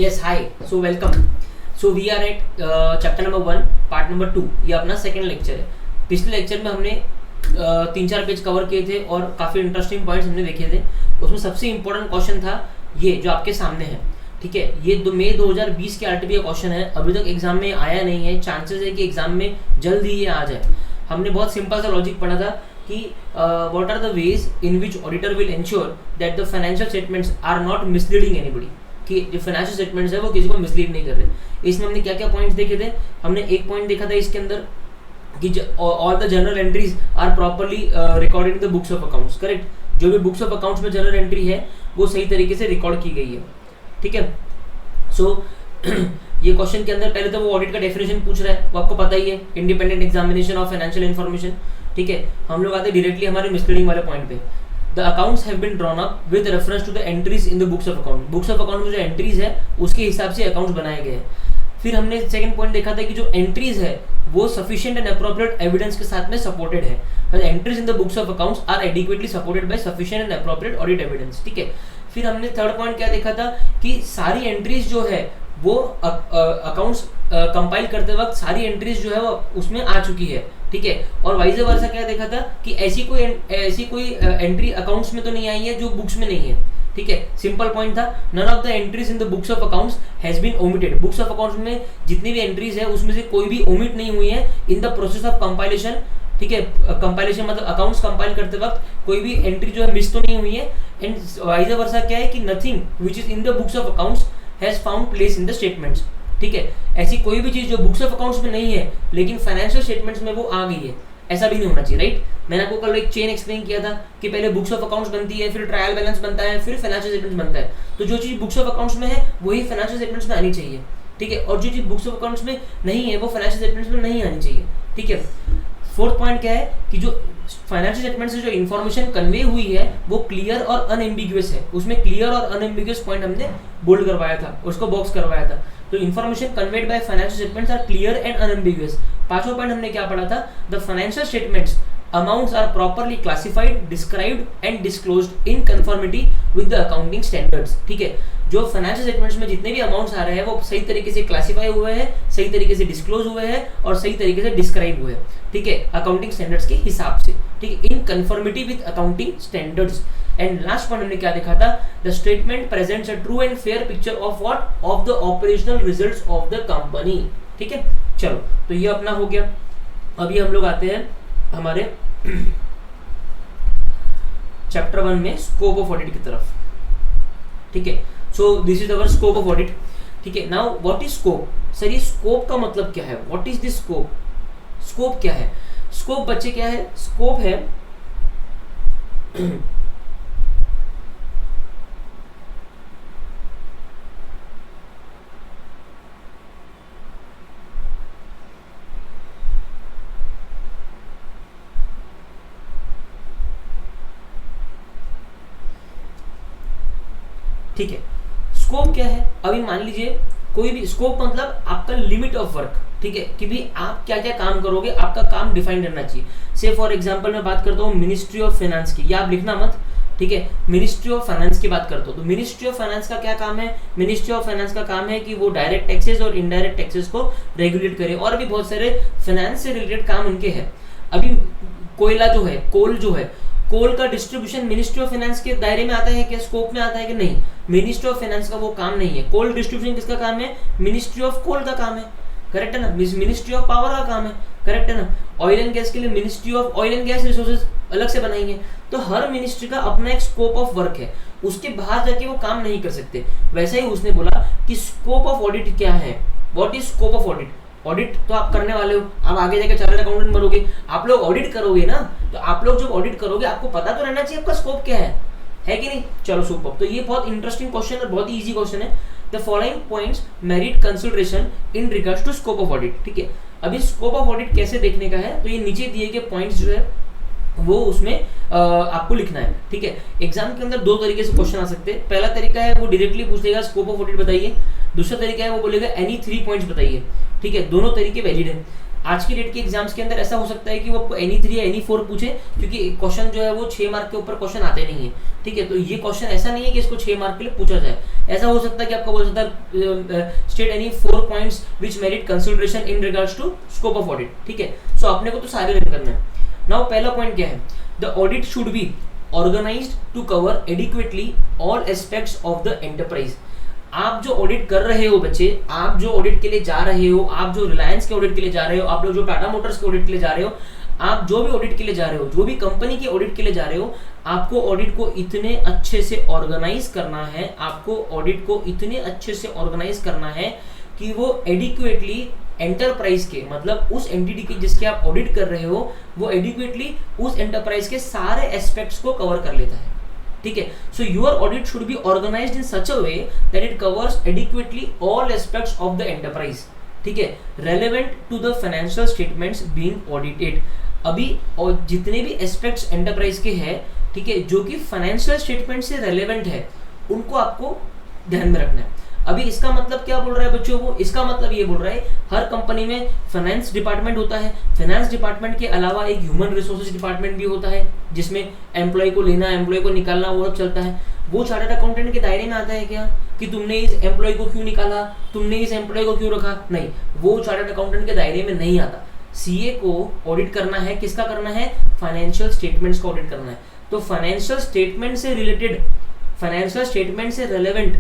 Yes, hi. So welcome. So we are at chapter number 1, part number 2. ये अपना second lecture है. पिछले lecture में हमने 3-4 पेज कवर किए थे और काफ़ी इंटरेस्टिंग पॉइंट्स हमने देखे थे. उसमें सबसे इम्पोर्टेंट क्वेश्चन था ये जो आपके सामने है. ठीक है, ये मई 2020 के आरटीपी का क्वेश्चन है. अभी तक एग्जाम में आया नहीं है, चांसेस है कि एग्जाम में जल्द ही ये आ जाए. हमने बहुत सिंपल सा लॉजिक पढ़ा था कि what are the ways in which auditor will ensure that the financial statements are not misleading anybody, कि जो फाइनेंशियल स्टेटमेंट्स है वो किसी को मिसलीड नहीं कर रहे. इसमें हमने क्या क्या पॉइंट्स देखे थे. हमने एक पॉइंट देखा था इसके अंदर कि all the journal entries are properly recorded in the books of accounts. Correct, जो भी बुक्स ऑफ अकाउंट्स में जनरल एंट्री है वो सही तरीके से रिकॉर्ड की गई है. ठीक है, सो ये क्वेश्चन के अंदर पहले तो वो ऑडिट का डेफिनेशन पूछ रहा है, वो आपको पता ही है, independent examination of financial information. ठीक है, हम लोग आते डायरेक्टली हमारे मिसलीडिंग वाले पॉइंट पे. The accounts have been drawn up with reference to the entries in the books of account. Books of account में जो एंट्रीज है उसके हिसाब से अकाउंट्स बनाए गए हैं. फिर हमने सेकंड पॉइंट देखा था कि जो एंट्रीज है वो सफिशिएंट एंड अप्रोप्रिएट एविडेंस के साथ में सपोर्टेड है. Entries in the books of accounts are adequately supported by sufficient and appropriate audit evidence. ठीक है, फिर हमने थर्ड पॉइंट क्या देखा था कि सारी एंट्रीज जो है वो अकाउंट्स कंपाइल करते वक्त सारी एंट्रीज जो है वो उसमें आ चुकी है. ठीक है, और वाइज वर्सा क्या देखा था कि ऐसी कोई एंट्री अकाउंट्स में तो नहीं आई है जो बुक्स में नहीं है. ठीक है, सिंपल पॉइंट था, none of the entries in the books of accounts has been omitted. Books of accounts में जितनी भी एंट्रीज है उसमें से कोई भी ओमिट नहीं हुई है in the process of compilation. ठीक है, कंपाइलेशन मतलब अकाउंट्स कंपाइल करते वक्त कोई भी एंट्री जो है मिस तो नहीं हुई है. एंड वाइज वर्सा क्या है कि nothing which is in the books of accounts has found place in the statements. ठीक है, ऐसी कोई भी चीज जो बुक्स ऑफ अकाउंट्स में नहीं है लेकिन फाइनेंशियल स्टेटमेंट्स में वो आ गई है, ऐसा भी नहीं होना चाहिए. राइट, मैंने आपको कल एक चेन एक्सप्लेन किया था कि पहले बुक्स ऑफ अकाउंट्स बनती है, फिर ट्रायल बैलेंस बनता है, फिर फाइनेंशियल स्टेटमेंट्स बनता है. तो जो चीज बुक्स ऑफ अकाउंट्स में है वही फाइनेंशियल स्टेटमेंट्स में आनी चाहिए. ठीक है, और जो चीज बुक्स ऑफ अकाउंट्स में नहीं है वो फाइनेंशियल स्टेटमेंट्स में नहीं आनी चाहिए. ठीक है, फोर्थ पॉइंट क्या है कि जो फाइनेंशियल स्टेटमेंट से जो इन्फॉर्मेशन कन्वे हुई है वो क्लियर और अनएम्बिगुअस है. उसमें क्लियर और अनएम्बिगुअस पॉइंट हमने बोल्ड करवाया था, उसको बॉक्स करवाया था. तो information conveyed by financial statements are clear and unambiguous. पांचवा पॉइंट हमने क्या पढ़ा था, the financial statements amounts are properly classified, described and disclosed in conformity with the accounting standards. ठीक है, जो फाइनेंशियल स्टेटमेंट्स में जितने भी अमाउंट्स आ रहे हैं वो सही तरीके से क्लासिफाई हुए हैं, सही तरीके से डिस्क्लोज हुए हैं और सही तरीके से डिस्क्राइब हुए हैं. ठीक है, अकाउंटिंग स्टैंडर्ड्स के हिसाब से. ठीक है, in conformity with accounting standards. And last point हमने क्या देखा था, the statement presents a true and fair picture of what, of the operational results of the company. ठीक है, चलो तो ये अपना हो गया. अभी हम लोग आते हैं हमारे चैप्टर 1 में स्कोप ऑफ ऑडिट की तरफ. ठीक है, so this is our scope of audit. ठीक है, now what is scope. Sir ये स्कोप का मतलब क्या है, what is this scope. Scope क्या है, स्कोप बच्चे क्या है, स्कोप है ठीक है, स्कोप क्या है. अभी मान लीजिए कोई भी स्कोप मतलब आपका लिमिट ऑफ वर्क. ठीक है, कि भी आप क्या क्या काम करोगे, आपका काम डिफाइन रहना चाहिए. से फॉर एग्जांपल मैं बात करता हूँ मिनिस्ट्री ऑफ फाइनेंस की, या आप लिखना मत. ठीक है, मिनिस्ट्री ऑफ फाइनेंस की बात करता हूँ तो मिनिस्ट्री ऑफ फाइनेंस का क्या काम है, मिनिस्ट्री ऑफ फाइनेंस का काम है कि वो डायरेक्ट टैक्सेस और इनडायरेक्ट टैक्सेस को रेगुलेट करे, और भी बहुत सारे फाइनेंस से रिलेटेड काम उनके हैं. अभी कोयला जो है, कोल जो है, कोल का डिस्ट्रीब्यूशन मिनिस्ट्री ऑफ फाइनेंस के दायरे में आता है क्या, स्कोप में आता है कि नहीं. मिनिस्ट्री ऑफ फाइनेंस का वो काम नहीं है. कोल डिस्ट्रीब्यूशन किसका काम है, मिनिस्ट्री ऑफ कोल का काम है. करेक्ट है ना, मिनिस्ट्री ऑफ पावर का काम है. करेक्ट है ना. ऑयल एंड गैस के लिए ministry of oil and gas resources अलग से बनाएंगे. तो हर मिनिस्ट्री का अपना एक स्कोप ऑफ वर्क है, उसके बाहर जाके वो काम नहीं कर सकते. वैसे ही उसने बोला कि स्कोप ऑफ ऑडिट क्या है, what is scope of audit. Audit तो आप करने वाले हो, आप आगे जाकर चार्टर्ड अकाउंटेंट बनोगे, आप लोग ऑडिट करोगे ना, तो आप लोग जब ऑडिट करोगे आपको पता तो रहना चाहिए आपका स्कोप क्या है कि नहीं. चलो सुपर. तो ये बहुत इंटरेस्टिंग क्वेश्चन और बहुत ही इजी क्वेश्चन है. The following points merit consideration in regards to scope of audit. ठीक है, अभी स्कोप ऑफ ऑडिट कैसे देखने का है, तो ये नीचे दिए गए पॉइंट्स जो है वो उसमें आपको लिखना है. ठीक है, एग्जाम के अंदर दो तरीके से क्वेश्चन आ सकते हैं. पहला तरीका है वो डायरेक्टली पूछ लेगा स्कोप ऑफ ऑडिट बताइए. दूसरा तरीका है वो बोलेगा एनी 3 पॉइंट्स बताइए. ठीक है, दोनों तरीके वैलिड है. आज की डेट के एग्जाम्स के अंदर ऐसा हो सकता है कि वो आपको एनी 3 या एनी 4 पूछे, क्योंकि क्वेश्चन जो है वो 6 मार्क के ऊपर क्वेश्चन आते नहीं है. ठीक है, तो ये क्वेश्चन ऐसा नहीं है कि इसको 6 मार्क के लिए पूछा जाए. ऐसा हो सकता है कि आपका बोल सकता है state any 4 points which merit consideration in regards to scope of audit, ठीक है। सो आपने को तो सारे रन करना है। नाउ पहला पॉइंट क्या है, the audit should be organised to cover adequately all aspects of the enterprise. आप जो ऑडिट कर रहे हो बच्चे, आप जो ऑडिट के लिए जा रहे हो, आप जो रिलायंस के ऑडिट के लिए जा रहे हो, आप लोग जो टाटा मोटर्स के ऑडिट के लिए जा रहे हो, आप जो भी ऑडिट के लिए जा रहे हो, जो भी कंपनी के ऑडिट के लिए जा रहे हो, आपको ऑडिट को इतने अच्छे से ऑर्गेनाइज करना है, आपको ऑडिट को इतने अच्छे से ऑर्गेनाइज करना है कि वो एडिक्वेटली एंटरप्राइज के, मतलब उस एंटिटी के जिसके आप ऑडिट कर रहे हो, वो एडिक्वेटली उस एंटरप्राइज के सारे एस्पेक्ट्स को कवर कर लेता है, ठीक है। So your audit should be organised in such a way that it covers adequately all aspects of the enterprise, ठीक है, relevant to the financial statements being audited. अभी और जितने भी एस्पेक्ट्स एंटरप्राइज के हैं, ठीक है, जो कि फाइनेंशियल स्टेटमेंट से रेलेवेंट है, उनको आपको ध्यान में रखना है। अभी इसका मतलब क्या बोल रहा है बच्चों को, इसका मतलब ये बोल रहा है हर कंपनी में फाइनेंस डिपार्टमेंट होता है, फाइनेंस डिपार्टमेंट के अलावा एक ह्यूमन रिसोर्सेज डिपार्टमेंट भी होता है, जिसमें एम्प्लॉय को लेना, एम्प्लॉय को निकालना, वो सब चलता है। वो चार्टर्ड अकाउंटेंट के दायरे में आता है क्या, कि तुमने इस एम्प्लॉय को क्यों निकाला, तुमने इस एम्प्लॉय को क्यों रखा, नहीं, वो चार्टर्ड अकाउंटेंट के दायरे में नहीं आता। सीए को ऑडिट करना है, किसका करना है, फाइनेंशियल स्टेटमेंट्स का ऑडिट करना है। तो फाइनेंशियल स्टेटमेंट से रिलेटेड, फाइनेंशियल स्टेटमेंट से रेलेवेंट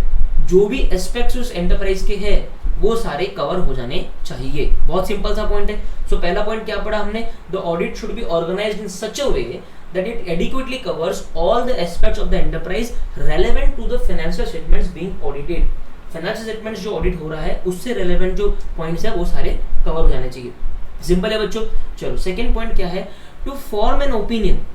जो भी एस्पेक्ट्स उस एंटरप्राइज के हैं, वो सारे कवर हो जाने चाहिए। बहुत सिंपल सा पॉइंट है। सो पहला पॉइंट क्या पढ़ा हमने, the audit should be organised in such a way that it adequately covers all the aspects of the enterprise relevant to the financial statements being audited. Financial statements जो audit हो रहा है, उससे रेलेवेंट जो points है वो सारे cover हो जाने चाहिए। सिंपल है बच्चों। चलो सेकेंड पॉइंट क्या है, to form an opinion.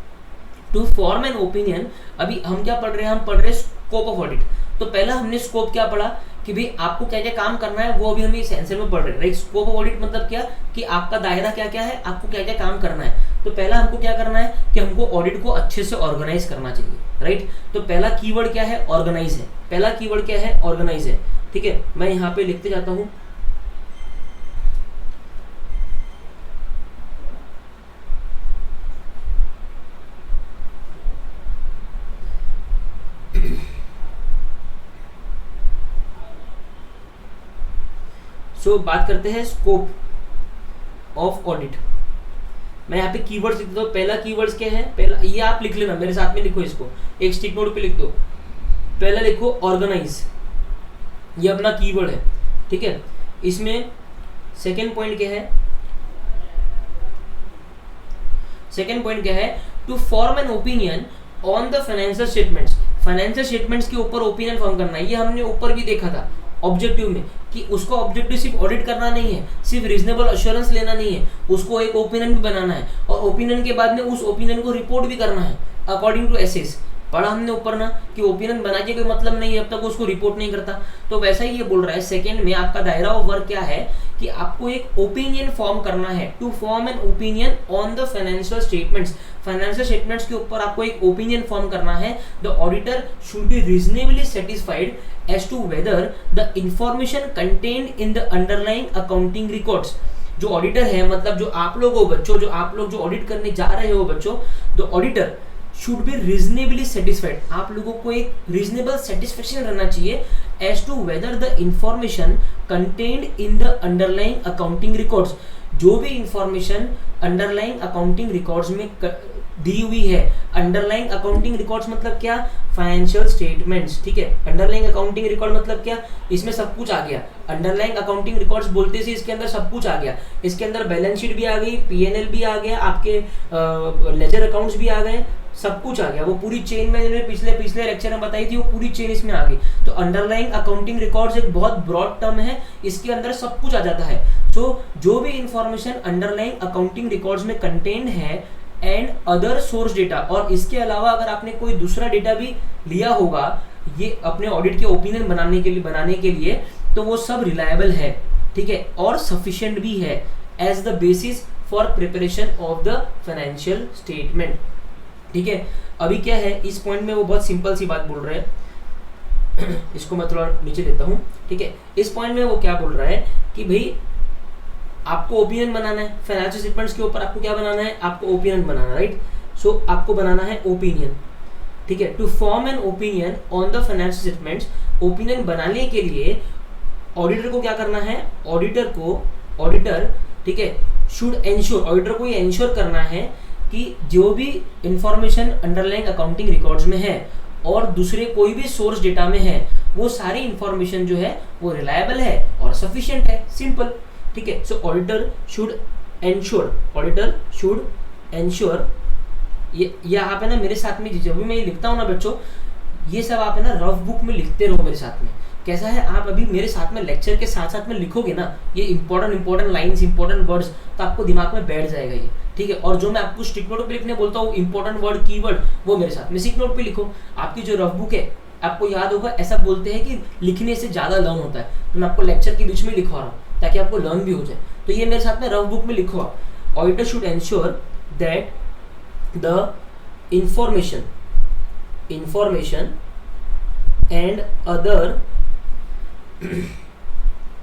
To form an opinion, अभी हम क्या पढ़ रहे हैं, हम पढ़ रहे हैं स्कोप ऑफ ऑडिट। तो पहला हमने स्कोप क्या पढ़ा कि भाई आपको क्या क्या काम करना है, वो अभी हम इस आंसर में पढ़ रहे हैं, राइट। स्कोप ऑफ ऑडिट मतलब क्या, कि आपका दायरा क्या क्या है, आपको क्या क्या काम करना है। तो पहला हमको क्या करना है कि हमको ऑडिट को अच्छे से ऑर्गेनाइज करना चाहिए, राइट। तो पहला कीवर्ड क्या है, ऑर्गेनाइज है। पहला कीवर्ड क्या है, ऑर्गेनाइज है, ठीक है। मैं यहाँ पे लिखते जाता हूँ, सो बात करते हैं स्कोप ऑफ ऑडिट। मैं यहाँ पे कीवर्ड्स लिख देता हूँ। पहला कीवर्ड्स क्या है, पहला ये आप लिख लेना, मेरे साथ में लिखो इसको, एक स्टिक नोट पे लिख दो। पहला लिखो ऑर्गेनाइज, ये अपना कीवर्ड है, ठीक है। इसमें सेकेंड पॉइंट क्या है, सेकेंड पॉइंट क्या है, to form an opinion on the financial statements. Financial statements के ऊपर ओपिनियन फॉर्म करना है। ये हमने ऊपर भी देखा था ऑब्जेक्टिव में, कि उसका ऑब्जेक्टिव सिर्फ ऑडिट करना नहीं है, सिर्फ रीजनेबल एश्योरेंस लेना नहीं है, उसको एक ओपिनियन भी बनाना है, और ओपिनियन के बाद में उस ओपिनियन को रिपोर्ट भी करना है अकॉर्डिंग टू एसेस। पढ़ा हमने ऊपर ना कि ओपिनियन बना के कोई मतलब नहीं है जब तक उसको रिपोर्ट नहीं करता। तो वैसा ही ये बोल रहा है सेकंड में, आपका दायरा ऑफ वर्क क्या है कि आपको एक ओपिनियन फॉर्म करना है। To form an opinion on the financial statements. Financial statements के ऊपर आपको एक ओपिनियन फॉर्म करना है। The auditor should be reasonably satisfied as to whether the information contained in the underlying accounting records. जो auditor है, मतलब जो आप लोग हो बच्चों, जो आप लोग जो ऑडिट करने जा रहे हो बच्चों, the auditor should be reasonably satisfied. आप लोगों को एक रीजनेबल सेटिस्फेक्शन रहना चाहिए as to whether the information contained in the underlying accounting records. जो भी इंफॉर्मेशन अंडरलाइंग अकाउंटिंग रिकॉर्ड्स में दी हुई है। अंडरलाइंग अकाउंटिंग रिकॉर्ड्स मतलब क्या, फाइनेंशियल स्टेटमेंट्स, ठीक है। अंडरलाइंग अकाउंटिंग रिकॉर्ड मतलब क्या, इसमें सब कुछ आ गया। अंडरलाइंग अकाउंटिंग रिकॉर्ड्स बोलते से इसके अंदर सब कुछ आ गया। इसके अंदर बैलेंस शीट भी आ गई, पीएनएल भी आ गया, आपके लेजर अकाउंट्स भी आ गए, सब कुछ आ गया। वो पूरी चेन मैंने पिछले लेक्चर में बताई थी, वो पूरी चेन इसमें आ गई। तो अंडरलाइंग अकाउंटिंग रिकॉर्ड्स एक बहुत ब्रॉड टर्म है, इसके अंदर सब कुछ आ जाता है। तो जो भी इंफॉर्मेशन अंडरलाइंग अकाउंटिंग रिकॉर्ड्स में कंटेन्ड है एंड अदर सोर्स डेटा, और इसके अलावा अगर आपने कोई दूसरा डेटा भी लिया होगा ये अपने ऑडिट के ओपिनियन बनाने के लिए, तो वो सब रिलायबल है, ठीक है, और सफिशिएंट भी है as the basis for preparation of the financial statement, ठीक है। अभी क्या है इस पॉइंट में, वो बहुत सिंपल सी बात बोल रहे हैं इसको मैं थोड़ा नीचे लेता हूँ, ठीक है। इस पॉइंट में वो क्या बोल रहा है कि भाई आपको ओपिनियन बनाना है फाइनेंशियल स्टेटमेंट्स के ऊपर। आपको क्या बनाना है, आपको ओपिनियन बनाना, राइट। सो आपको बनाना है ओपिनियन। ठीक है, to form an opinion on the financial statements, opinion बनाने के लिए ऑडिटर को क्या करना है, ऑडिटर ठीक है शुड एंश्योर, ऑडिटर को ये एंश्योर करना है कि जो भी इंफॉर्मेशन अंडरलाइंग अकाउंटिंग रिकॉर्ड्स में है और दूसरे कोई भी सोर्स डेटा में है, वो सारी इंफॉर्मेशन जो है वो रिलायबल है और सफिशिएंट है, सिंपल। ठीक है, सो ऑडिटर शुड एंश्योर, ये यहाँ पे ना मेरे साथ में जब भी मैं ये लिखता हूँ ना बच्चों, ये सब आप है ना रफ बुक में लिखते रहो मेरे साथ में। कैसा है, आप अभी मेरे साथ में लेक्चर के साथ साथ में लिखोगे ना ये इंपॉर्टेंट लाइंस, इंपॉर्टेंट वर्ड्स, तो आपको दिमाग में बैठ जाएगा ये। ठीक है, और जो मैं आपको स्टिक नोट पे लिखने बोलता हूँ इंपॉर्टेंट वर्ड, कीवर्ड, वो मेरे साथ में स्टिक नोट पे लिखो। आपकी जो रफ बुक है, आपको याद होगा ऐसा बोलते हैं कि लिखने से ज्यादा लर्न होता है, तो मैं आपको लेक्चर के बीच में लिखवा रहा हूँ ताकि आपको लर्न भी हो जाए। तो ये मेरे साथ में रफ बुक में लिखो आप, auditor should ensure that the information and other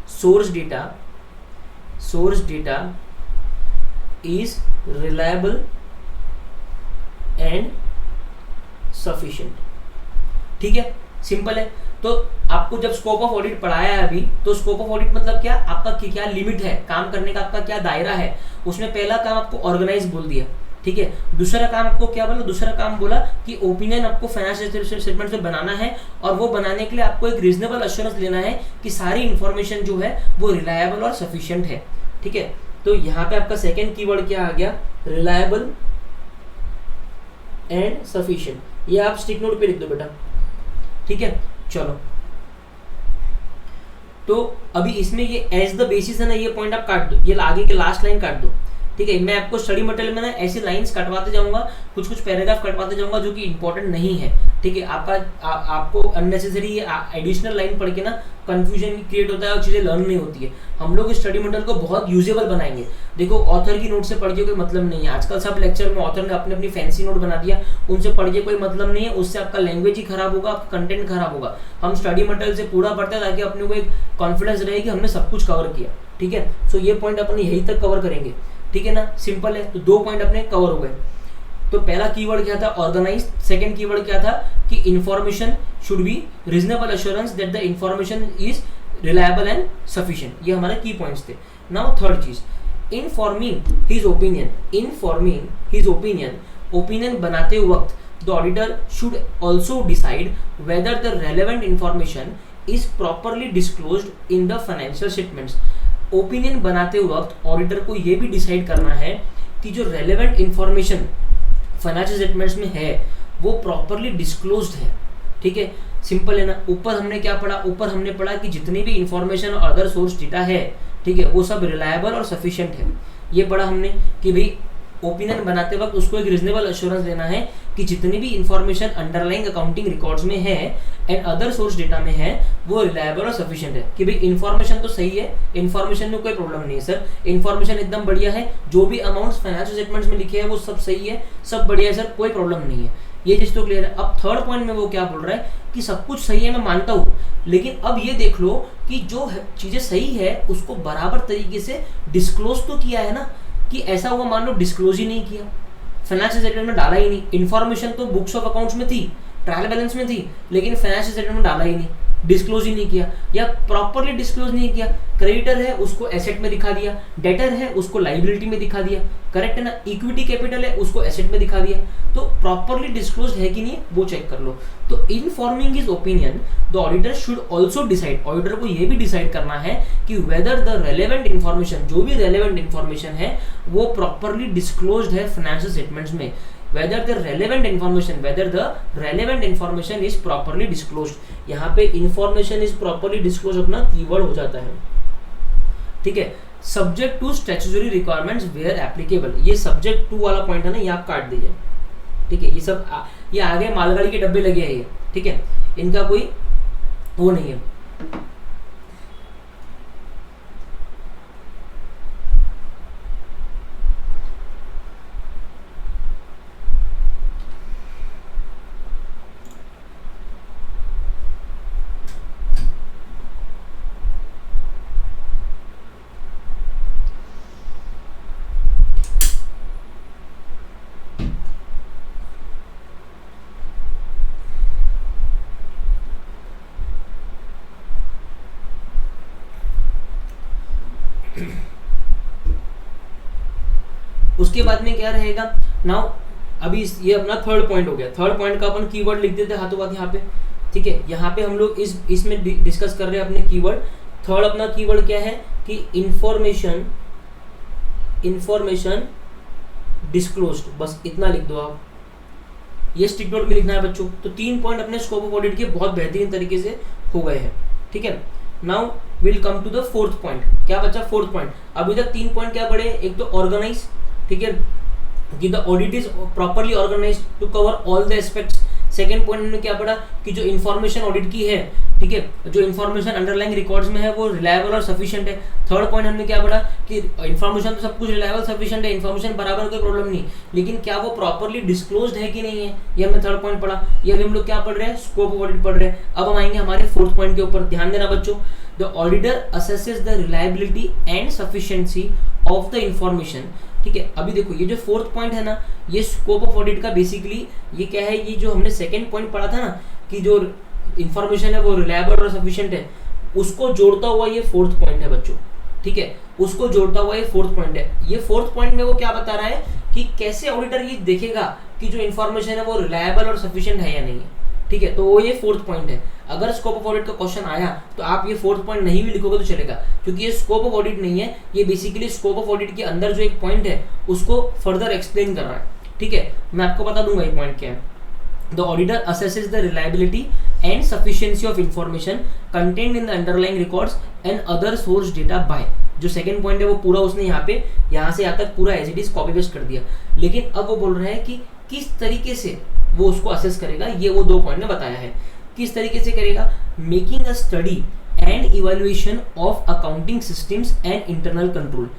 source data is reliable and sufficient। ठीक है, सिंपल है। तो आपको जब स्कोप ऑफ ऑडिट पढ़ाया है अभी, तो स्कोप ऑफ ऑडिट मतलब क्या, आपका क्या लिमिट है काम करने का, आपका क्या दायरा है। उसमें पहला काम आपको ऑर्गेनाइज बोल दिया, ठीक है। दूसरा काम आपको क्या बोला, दूसरा काम बोला कि ओपिनियन आपको फाइनेंशियल स्टेटमेंट में बनाना है, और वो बनाने के लिए आपको एक रीजनेबल एश्योरेंस लेना है कि सारी इंफॉर्मेशन जो है वो रिलायबल और सफिशिएंट है। ठीक है, तो यहाँ पे आपका सेकंड कीवर्ड क्या आ गया, रिलायबल एंड सफिशिएंट। ये आप स्टिक नोट पे लिख दो बेटा। ठीक है, चलो, तो अभी इसमें ये एज द बेसिस है ना, ये पॉइंट आप काट दो, ये आगे के लास्ट लाइन काट दो। ठीक है, मैं आपको स्टडी मटेरियल में ना ऐसी लाइंस कटवाते जाऊंगा, कुछ पैराग्राफ कटवाते जाऊंगा जो कि इंपॉर्टेंट नहीं है। ठीक है, आपको अननेसेसरी एडिशनल लाइन पढ़ के ना कंफ्यूजन क्रिएट होता है और चीजें लर्न नहीं होती है। हम लोग स्टडी मटेरियल को बहुत यूजेबल बनाएंगे। देखो, ऑथर की नोट से पढ़ के कोई मतलब नहीं है। आजकल सब लेक्चर में ऑथर ने अपनी फैंसी नोट बना दिया, उनसे पढ़ के कोई मतलब नहीं है। उससे आपका लैंग्वेज ही खराब होगा, आपका कंटेंट खराब होगा। हम स्टडी मटेरियल से पूरा पढ़ते हैं ताकि अपने को एक कॉन्फिडेंस रहे कि हमने सब कुछ कवर किया। ठीक है, सो ये पॉइंट अपन यही तक कवर करेंगे। ठीक है ना, सिंपल है। तो 2 पॉइंट अपने कवर हो गए। तो पहला कीवर्ड क्या था, ऑर्गेनाइज। सेकंड कीवर्ड क्या था कि information should be reasonable assurance that the information is reliable and sufficient. ये हमारे की पॉइंट्स थे। नाउ थर्ड चीज, इनफॉर्मिंग हिज ओपिनियन। ओपिनियन बनाते वक्त the auditor should also decide whether the relevant information is properly disclosed in the financial statements. Opinion बनाते वक्त auditor को यह भी डिसाइड करना है कि जो रेलेवेंट इंफॉर्मेशन फाइनेंशियल स्टेटमेंट्स में है वो प्रॉपरली डिस्क्लोज्ड है। ठीक है, सिंपल है ना। ऊपर हमने क्या पढ़ा, ऊपर हमने पढ़ा कि जितनी भी इंफॉर्मेशन और अदर सोर्स डेटा है, ठीक है, वो सब रिलायबल और सफिशिएंट है। ये पढ़ा हमने कि भाई ओपिनियन बनाते वक्त उसको एक रीजनेबल एश्योरेंस देना है कि जितनी भी इंफॉर्मेशन अंडरलाइंग अकाउंटिंग रिकॉर्ड्स में है एंड अदर सोर्स डेटा में है वो रिलायबल और सफिशिएंट है। कि भाई इंफॉर्मेशन तो सही है, इंफॉर्मेशन में कोई प्रॉब्लम नहीं है सर, इंफॉर्मेशन एकदम बढ़िया है, जो भी अमाउंट्स फाइनेंशियल स्टेटमेंट्स में लिखे हैं वो सब सही है, सब बढ़िया है सर, कोई प्रॉब्लम नहीं है। ये चीज तो क्लियर है। अब थर्ड पॉइंट में वो क्या बोल रहा है कि सब कुछ सही है, मैं मानता हूँ, लेकिन अब ये देख लो कि जो चीजें सही है उसको बराबर तरीके से डिस्क्लोज तो किया है ना। कि ऐसा हुआ मान लो डिस्क्लोज ही नहीं किया, फाइनेंशियल स्टेटमेंट में डाला ही नहीं। इन्फॉर्मेशन तो बुक्स ऑफ अकाउंट्स में थी, ट्रायल बैलेंस में थी, लेकिन फाइनेंशियल स्टेटमेंट में डाला ही नहीं, डिस्क्लोज ही नहीं किया, या प्रॉपरली डिस्क्लोज नहीं किया। क्रेडिटर है उसको एसेट में दिखा दिया, डेटर है उसको लाइबिलिटी में दिखा दिया, करेक्ट है ना। इक्विटी कैपिटल है उसको एसेट में दिखा दिया। तो प्रॉपरली डिस्क्लोज है कि नहीं वो चेक कर लो। तो in forming his opinion the auditor should also decide, auditor को यह भी डिसाइड करना है कि वेदर द रेलेवेंट इंफॉर्मेशन, जो भी रेलेवेंट इंफॉर्मेशन है वो प्रॉपरली डिस्क्लोज्ड है फाइनेंशियल स्टेटमेंट्स में। whether the relevant information is properly disclosed। यहाँ पे information is properly disclosed अपना कीवर्ड हो जाता है। ठीक है, subject to statutory requirements where applicable, ये subject to वाला पॉइंट है ना, ये आप काट दीजिए। ठीक है, ये सब ये आगे मालगाड़ी के डब्बे लगे हैं ये, ठीक है, इनका कोई वो नहीं है। उसके बाद में क्या रहेगा नाउ, अभी ये अपना थर्ड पॉइंट हो गया। थर्ड पॉइंट का अपन कीवर्ड लिख देते हाथों हाथ यहाँ पे, ठीक है। यहाँ पे हम लोग इसमें डिस्कस कर रहे हैं अपने कीवर्ड। थर्ड अपना कीवर्ड क्या है कि इंफॉर्मेशन डिस्क्लोज्ड, बस इतना लिख दो आप, ये स्टिक नोट में लिखना है बच्चों। तो 3 पॉइंट अपने स्कोप ऑफ ऑडिट के बहुत बेहतरीन तरीके से हो गए हैं, ठीक है। Now will come to the fourth point. क्या बचा? Fourth point. अभी तक 3 पॉइंट क्या पढ़े? एक तो ऑर्गेनाइज, ठीक है, कि the audit is properly organised to cover all the aspects. Second point हमने क्या पढ़ा कि जो इन्फॉर्मेशन ऑडिट की है, ठीक है, जो इन्फॉर्मेशन अंडरलाइंग रिकॉर्ड्स में है वो रिलायबल और सफिशिएंट है। थर्ड पॉइंट हमने क्या पढ़ा कि इन्फॉर्मेशन तो सब कुछ रिलायबल सफिशिएंट है, इन्फॉर्मेशन बराबर कोई प्रॉब्लम नहीं, लेकिन क्या वो प्रॉपरली डिस्क्लोज्ड है कि नहीं है, ये हमने थर्ड पॉइंट पढ़ा। ये अभी हम लोग क्या पढ़ रहे हैं? स्कोप ऑफ ऑडिट पढ़ रहे हैं। अब हम आएंगे हमारे फोर्थ पॉइंट के ऊपर। ध्यान देना बच्चों, the auditor assesses the reliability and sufficiency of the information, ठीक है। अभी देखो ये जो फोर्थ पॉइंट है ना, ये स्कोप ऑफ ऑडिट का बेसिकली ये क्या है, ये जो हमने सेकंड पॉइंट पढ़ा था ना कि जो इंफॉर्मेशन है वो रिलायबल और सफिशिएंट है, उसको जोड़ता हुआ ये फोर्थ पॉइंट है बच्चों, ठीक है, उसको जोड़ता हुआ ये फोर्थ पॉइंट है। ये फोर्थ पॉइंट में वो क्या बता रहा है कि कैसे ऑडिटर ये देखेगा कि जो इन्फॉर्मेशन है वो रिलायबल और सफिशिएंट है या नहीं है, ठीक है। तो वो ये फोर्थ पॉइंट है। अगर स्कोप ऑफ ऑडिट का क्वेश्चन आया तो आप ये फोर्थ पॉइंट नहीं भी लिखोगे तो चलेगा, क्योंकि ये स्कोप ऑफ ऑडिट नहीं है, ये बेसिकली स्कोप ऑफ ऑडिट के अंदर जो एक पॉइंट है उसको फर्दर एक्सप्लेन कर रहा है, ठीक है। मैं आपको बता दूंगा ये पॉइंट क्या है। The auditor assesses the reliability and sufficiency of information contained in the underlying records and other source data by, जो सेकंड पॉइंट है वो पूरा उसने यहाँ से यहाँ तक पूरा as it is copy paste कर दिया, लेकिन अब वो बोल रहा है कि किस तरीके से वो उसको असेस करेगा। ये वो 2 पॉइंट में बताया है किस तरीके से करेगा। Making a study and evaluation of accounting systems and internal control,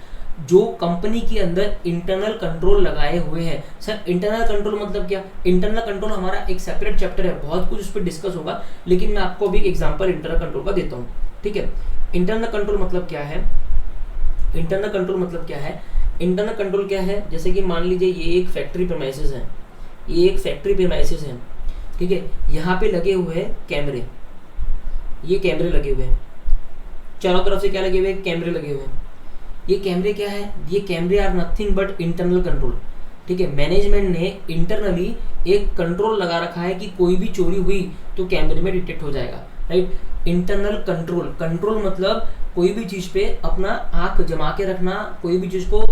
जो कंपनी के अंदर इंटरनल कंट्रोल लगाए हुए हैं। सर इंटरनल कंट्रोल मतलब क्या? इंटरनल कंट्रोल हमारा एक सेपरेट चैप्टर है, बहुत कुछ उस पर डिस्कस होगा, लेकिन मैं आपको अभी एग्जांपल इंटरनल कंट्रोल का देता हूँ, ठीक है। इंटरनल कंट्रोल मतलब क्या है? इंटरनल कंट्रोल मतलब क्या है? इंटरनल कंट्रोल क्या है? जैसे कि मान लीजिए ये एक फैक्ट्री प्रीमाइसेस है, ये एक फैक्ट्री प्रीमाइसेस है, ठीक है। यहाँ पे लगे हुए हैं कैमरे, ये कैमरे लगे हुए हैं, चारों तरफ से क्या लगे हुए हैं? कैमरे लगे हुए हैं। ये कैमरे क्या है? ये कैमरे are nothing but internal control, ठीक है। मैनेजमेंट ने इंटरनली एक कंट्रोल लगा रखा है कि कोई भी चोरी हुई तो कैमरे में डिटेक्ट हो जाएगा, राइट। इंटरनल कंट्रोल, कंट्रोल मतलब कोई भी चीज़ पे अपना आंख जमा के रखना, कोई भी चीज़ को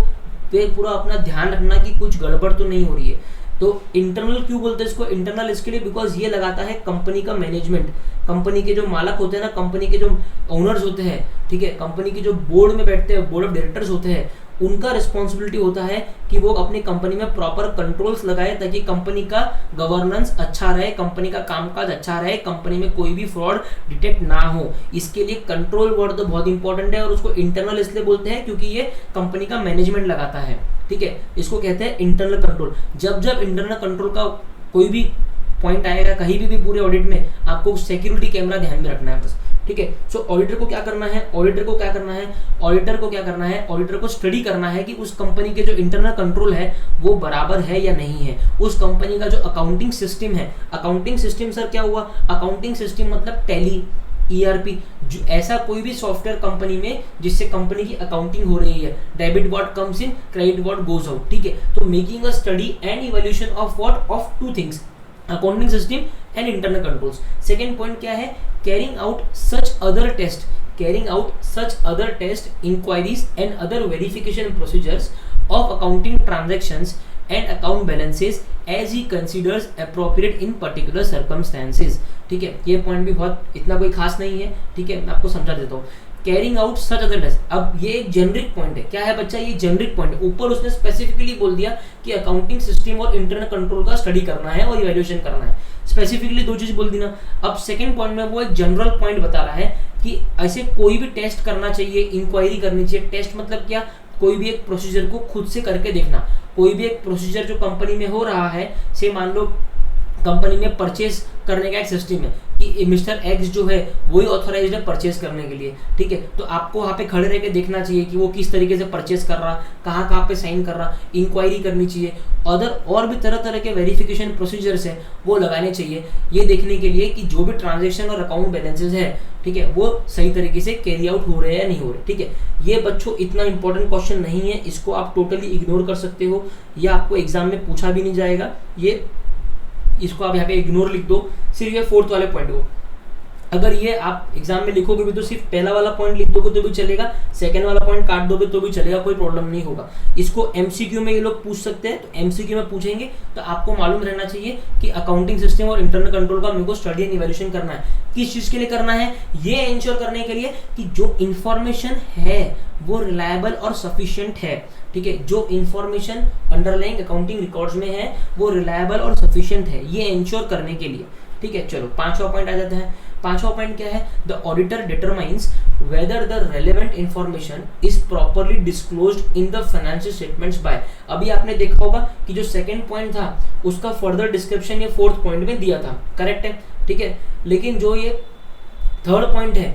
पे पूरा अपना ध्यान रखना कि कुछ गड़बड़ तो नहीं हो रही है। तो इंटरनल क्यों बोलते हैं इसको? इंटरनल इसके लिए बिकॉज ये लगाता है कंपनी का मैनेजमेंट, कंपनी के जो मालक होते हैं ना, कंपनी के जो ओनर्स होते हैं, ठीक है, कंपनी के जो बोर्ड में बैठते हैं, बोर्ड ऑफ डायरेक्टर्स होते हैं, उनका रिस्पॉन्सिबिलिटी होता है कि वो अपनी कंपनी में प्रॉपर कंट्रोल्स लगाए ताकि कंपनी का गवर्नेंस अच्छा रहे, कंपनी का कामकाज अच्छा रहे, कंपनी में कोई भी फ्रॉड डिटेक्ट ना हो। इसके लिए कंट्रोल वर्ड तो बहुत इंपॉर्टेंट है और उसको इंटरनल इसलिए बोलते हैं क्योंकि ये कंपनी का मैनेजमेंट लगाता है, ठीक है। इसको कहते हैं इंटरनल कंट्रोल। जब जब इंटरनल कंट्रोल का कोई भी पॉइंट आएगा कहीं भी पूरे ऑडिट में, आपको सिक्योरिटी कैमरा ध्यान में रखना है बस, ठीक है। सो ऑडिटर को क्या करना है? ऑडिटर को क्या करना है? ऑडिटर को क्या करना है? ऑडिटर को स्टडी करना है कि उस कंपनी के जो इंटरनल कंट्रोल है वो बराबर है या नहीं है। उस कंपनी का जो अकाउंटिंग सिस्टम है, अकाउंटिंग सिस्टम सर क्या हुआ? अकाउंटिंग सिस्टम मतलब टैली, ERP, ऐसा कोई भी सॉफ्टवेयर कंपनी में जिससे कंपनी की अकाउंटिंग हो रही है। Debit what comes in, credit what goes out, ठीक है। तो making a study and evaluation of what, of 2 things, accounting system and internal controls. Second point क्या है? Carrying out such other test, carrying out such other test, inquiries and other verification procedures of accounting transactions and account balances as he considers appropriate in particular circumstances, ठीक है। ये point भी बहुत इतना कोई खास नहीं है, ठीक है, मैं आपको समझा देता हूँ। Carrying out such other test, अब ये एक जेनरिक पॉइंट है। क्या है बच्चा? ये जेनरिक पॉइंट है। ऊपर उसने स्पेसिफिकली बोल दिया कि अकाउंटिंग सिस्टम और इंटरनल कंट्रोल का स्टडी करना है और इवैल्यूएशन करना है, स्पेसिफिकली 2 चीज बोल दी ना। अब सेकंड पॉइंट में वो एक जनरल पॉइंट बता रहा है कि ऐसे कोई भी टेस्ट करना चाहिए, इंक्वायरी करनी चाहिए। टेस्ट मतलब क्या? कोई भी एक प्रोसीजर को खुद से करके देखना। कोई भी एक प्रोसीजर जो कंपनी में हो रहा है, से मान लो कंपनी में परचेस करने का एक सिस्टम है कि मिस्टर एक्स जो है वही ऑथोराइज्ड है परचेज करने के लिए, ठीक है। तो आपको वहाँ पे खड़े रह के देखना चाहिए कि वो किस तरीके से परचेज कर रहा, कहाँ कहाँ पे साइन कर रहा, इंक्वायरी करनी चाहिए। और भी तरह तरह के वेरिफिकेशन प्रोसीजर्स हैं वो लगाने चाहिए, ये देखने के लिए कि जो भी ट्रांजेक्शन और अकाउंट बैलेंसेज है, ठीक है, वो सही तरीके से कैरी आउट हो रहे हैं या नहीं हो रहे, ठीक है। ये बच्चों इतना इंपॉर्टेंट क्वेश्चन नहीं है, इसको आप टोटली इग्नोर कर सकते हो, ये आपको एग्जाम में पूछा भी नहीं जाएगा, ये इसको आप यहाँ पे इग्नोर लिख दो, सिर्फ ये 4th वाले पॉइंट को। अगर ये आप एग्जाम में लिखोगे भी तो सिर्फ पहला वाला पॉइंट लिख दोगे तो भी चलेगा, सेकंड वाला पॉइंट काट दोगे तो भी चलेगा, कोई प्रॉब्लम नहीं होगा। इसको एमसीक्यू में ये लोग पूछ सकते हैं, तो एमसीक्यू में पूछेंगे तो आपको मालूम रहना चाहिए कि अकाउंटिंग सिस्टम और इंटरनल कंट्रोल का मेरे को स्टडी एंड इवैल्यूएशन करना है। किस चीज के लिए करना है, ये इंश्योर करने के लिए कि जो इंफॉर्मेशन है वो रिलायबल और सफिशिएंट है, ठीक है। जो इंफॉर्मेशन अंडरलाइंग अकाउंटिंग रिकॉर्ड्स में है वो रिलायबल और सफिशिएंट है, ये इंश्योर करने के लिए, ठीक है। चलो 5वां पॉइंट आ जाता है। 5वां पॉइंट क्या है, the auditor determines whether the relevant information is properly disclosed in the financial statements by. अभी आपने देखा होगा कि जो सेकंड पॉइंट था उसका फर्दर डिस्क्रिप्शन ये 4th पॉइंट में दिया था, करेक्ट है, ठीक है। लेकिन जो ये 3rd पॉइंट है,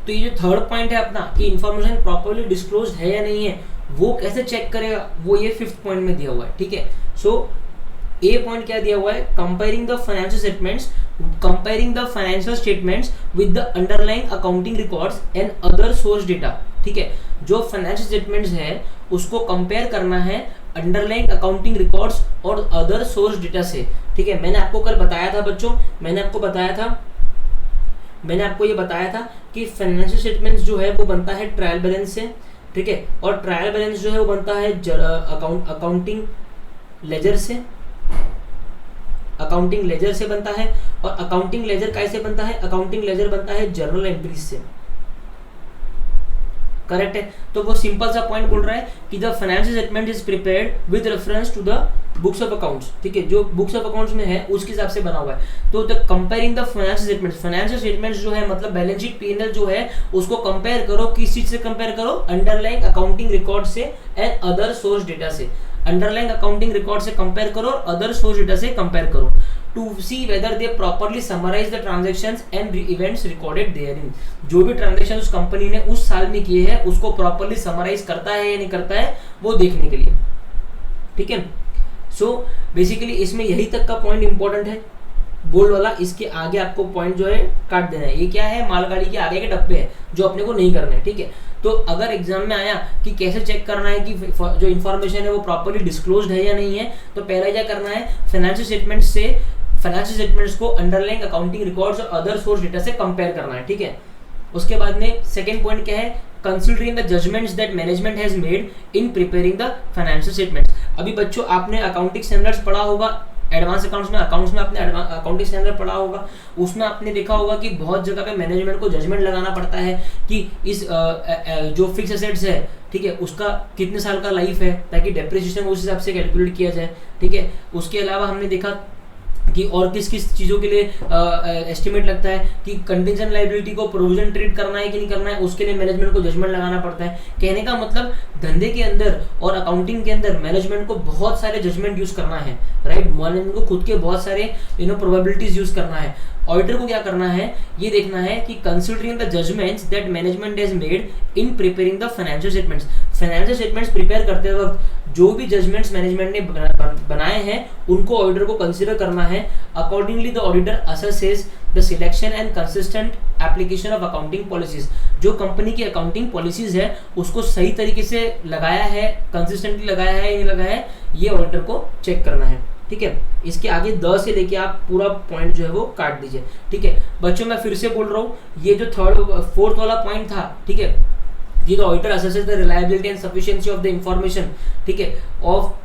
तो ये जो 3rd पॉइंट है अपना कि इंफॉर्मेशन प्रॉपरली डिस्क्लोज्ड है या नहीं है, वो कैसे चेक करेगा, वो ये 5th पॉइंट में दिया हुआ है, ठीक है। सो ए पॉइंट क्या दिया हुआ है, comparing the financial statements with the underlying accounting records and other source data, ठीक है। जो फाइनेंशियल स्टेटमेंट्स है उसको कंपेयर करना है अंडरलाइंग अकाउंटिंग रिकॉर्ड्स और अदर सोर्स डेटा से, ठीक है। मैंने आपको कल बताया था बच्चों, मैंने आपको ये बताया था कि फाइनेंशियल स्टेटमेंट्स जो है वो बनता है ट्रायल बैलेंस से, ठीक है, और ट्रायल बैलेंस जो है वो बनता है अकाउंटिंग लेजर से, अकाउंटिंग लेजर से बनता है। और अकाउंटिंग लेजर कैसे बनता है, अकाउंटिंग लेजर बनता है जर्नल एंट्रीज से, करेक्ट है। तो वो सिंपल सा पॉइंट बोल रहा है कि the financial statement is prepared with reference to the books of accounts, ठीक है, जो बुक्स ऑफ अकाउंट्स में है उसके हिसाब से बना हुआ है। तो the comparing the financial statements जो है मतलब बैलेंस शीट P&L जो है उसको कंपेयर करो, किस चीज से कंपेयर करो, अंडरलाइंग अकाउंटिंग रिकॉर्ड से एंड अदर सोर्स डेटा से, अंडरलाइंग अकाउंटिंग रिकॉर्ड से कंपेयर करो और अदर सोर्स डेटा से कंपेयर करो to see whether they properly summarise the transactions and events recorded therein. जो भी ट्रांजैक्शन उस कंपनी ने उस साल में किए हैं उसको प्रॉपरली समराइज करता है या नहीं करता है वो देखने के लिए, ठीक है। सो बेसिकली इसमें यही तक का पॉइंट इंपॉर्टेंट है बोल्ड वाला, इसके आगे आपको पॉइंट जो है काट देना है। ये क्या है, मालगाड़ी के आगे के डब्बे है जो अपने को नहीं करना है, ठीक है। तो अगर एग्जाम में आया कि कैसे चेक करना है कि जो इन्फॉर्मेशन है वो प्रॉपरली डिस्क्लोज्ड है या नहीं है, तो पहला क्या करना है, फाइनेंशियल स्टेटमेंट्स को अंडरलाइंग अकाउंटिंग रिकॉर्ड्स और अदर सोर्स डेटा से कंपेयर करना है, ठीक है। उसके बाद में सेकंड पॉइंट क्या है, considering the judgements that management has made in preparing the financial statements. अभी बच्चों आपने अकाउंटिंग स्टैंडर्ड्स पढ़ा होगा, एडवांस अकाउंट्स में आपने अकाउंटिंग स्टैंडर्ड पढ़ा होगा, उसमें आपने देखा होगा कि बहुत जगह पे मैनेजमेंट को जजमेंट लगाना पड़ता है कि इस जो फिक्स एसेट्स है, ठीक है, उसका कितने साल का लाइफ है ताकि डेप्रिसिएशन उस हिसाब से कैलकुलेट किया जाए, ठीक है। उसके अलावा हमने देखा कि और किस किस चीज़ों के लिए एस्टिमेट लगता है कि कंटिजेंट लायबिलिटी को प्रोविजन ट्रीट करना है कि नहीं करना है, उसके लिए मैनेजमेंट को जजमेंट लगाना पड़ता है। कहने का मतलब धंधे के अंदर और अकाउंटिंग के अंदर मैनेजमेंट को बहुत सारे जजमेंट यूज करना है, राइट। मैनेजमेंट को खुद के बहुत सारे प्रोबेबिलिटीज यूज करना है। ऑडिटर को क्या करना है, ये देखना है कि considering the judgements that management has made in preparing the financial statements prepare करते वक्त जो भी जजमेंट्स मैनेजमेंट ने बनाए हैं उनको ऑडिटर को कंसीडर करना है। Accordingly the auditor assesses the selection and consistent application of accounting policies. जो कंपनी की अकाउंटिंग पॉलिसीज है उसको सही तरीके से लगाया है, कंसिस्टेंटली लगाया है या नहीं लगाया है, ये ऑडिटर को चेक करना है, ठीक है। इसके आगे 10 से लेके आप पूरा पॉइंट जो है वो काट दीजिए, ठीक है। बच्चों मैं फिर से बोल रहा हूँ, ये जो फोर्थ वाला पॉइंट था, ठीक है, ये तो auditor assesses the reliability and sufficiency of the information, ठीक है, ऑफ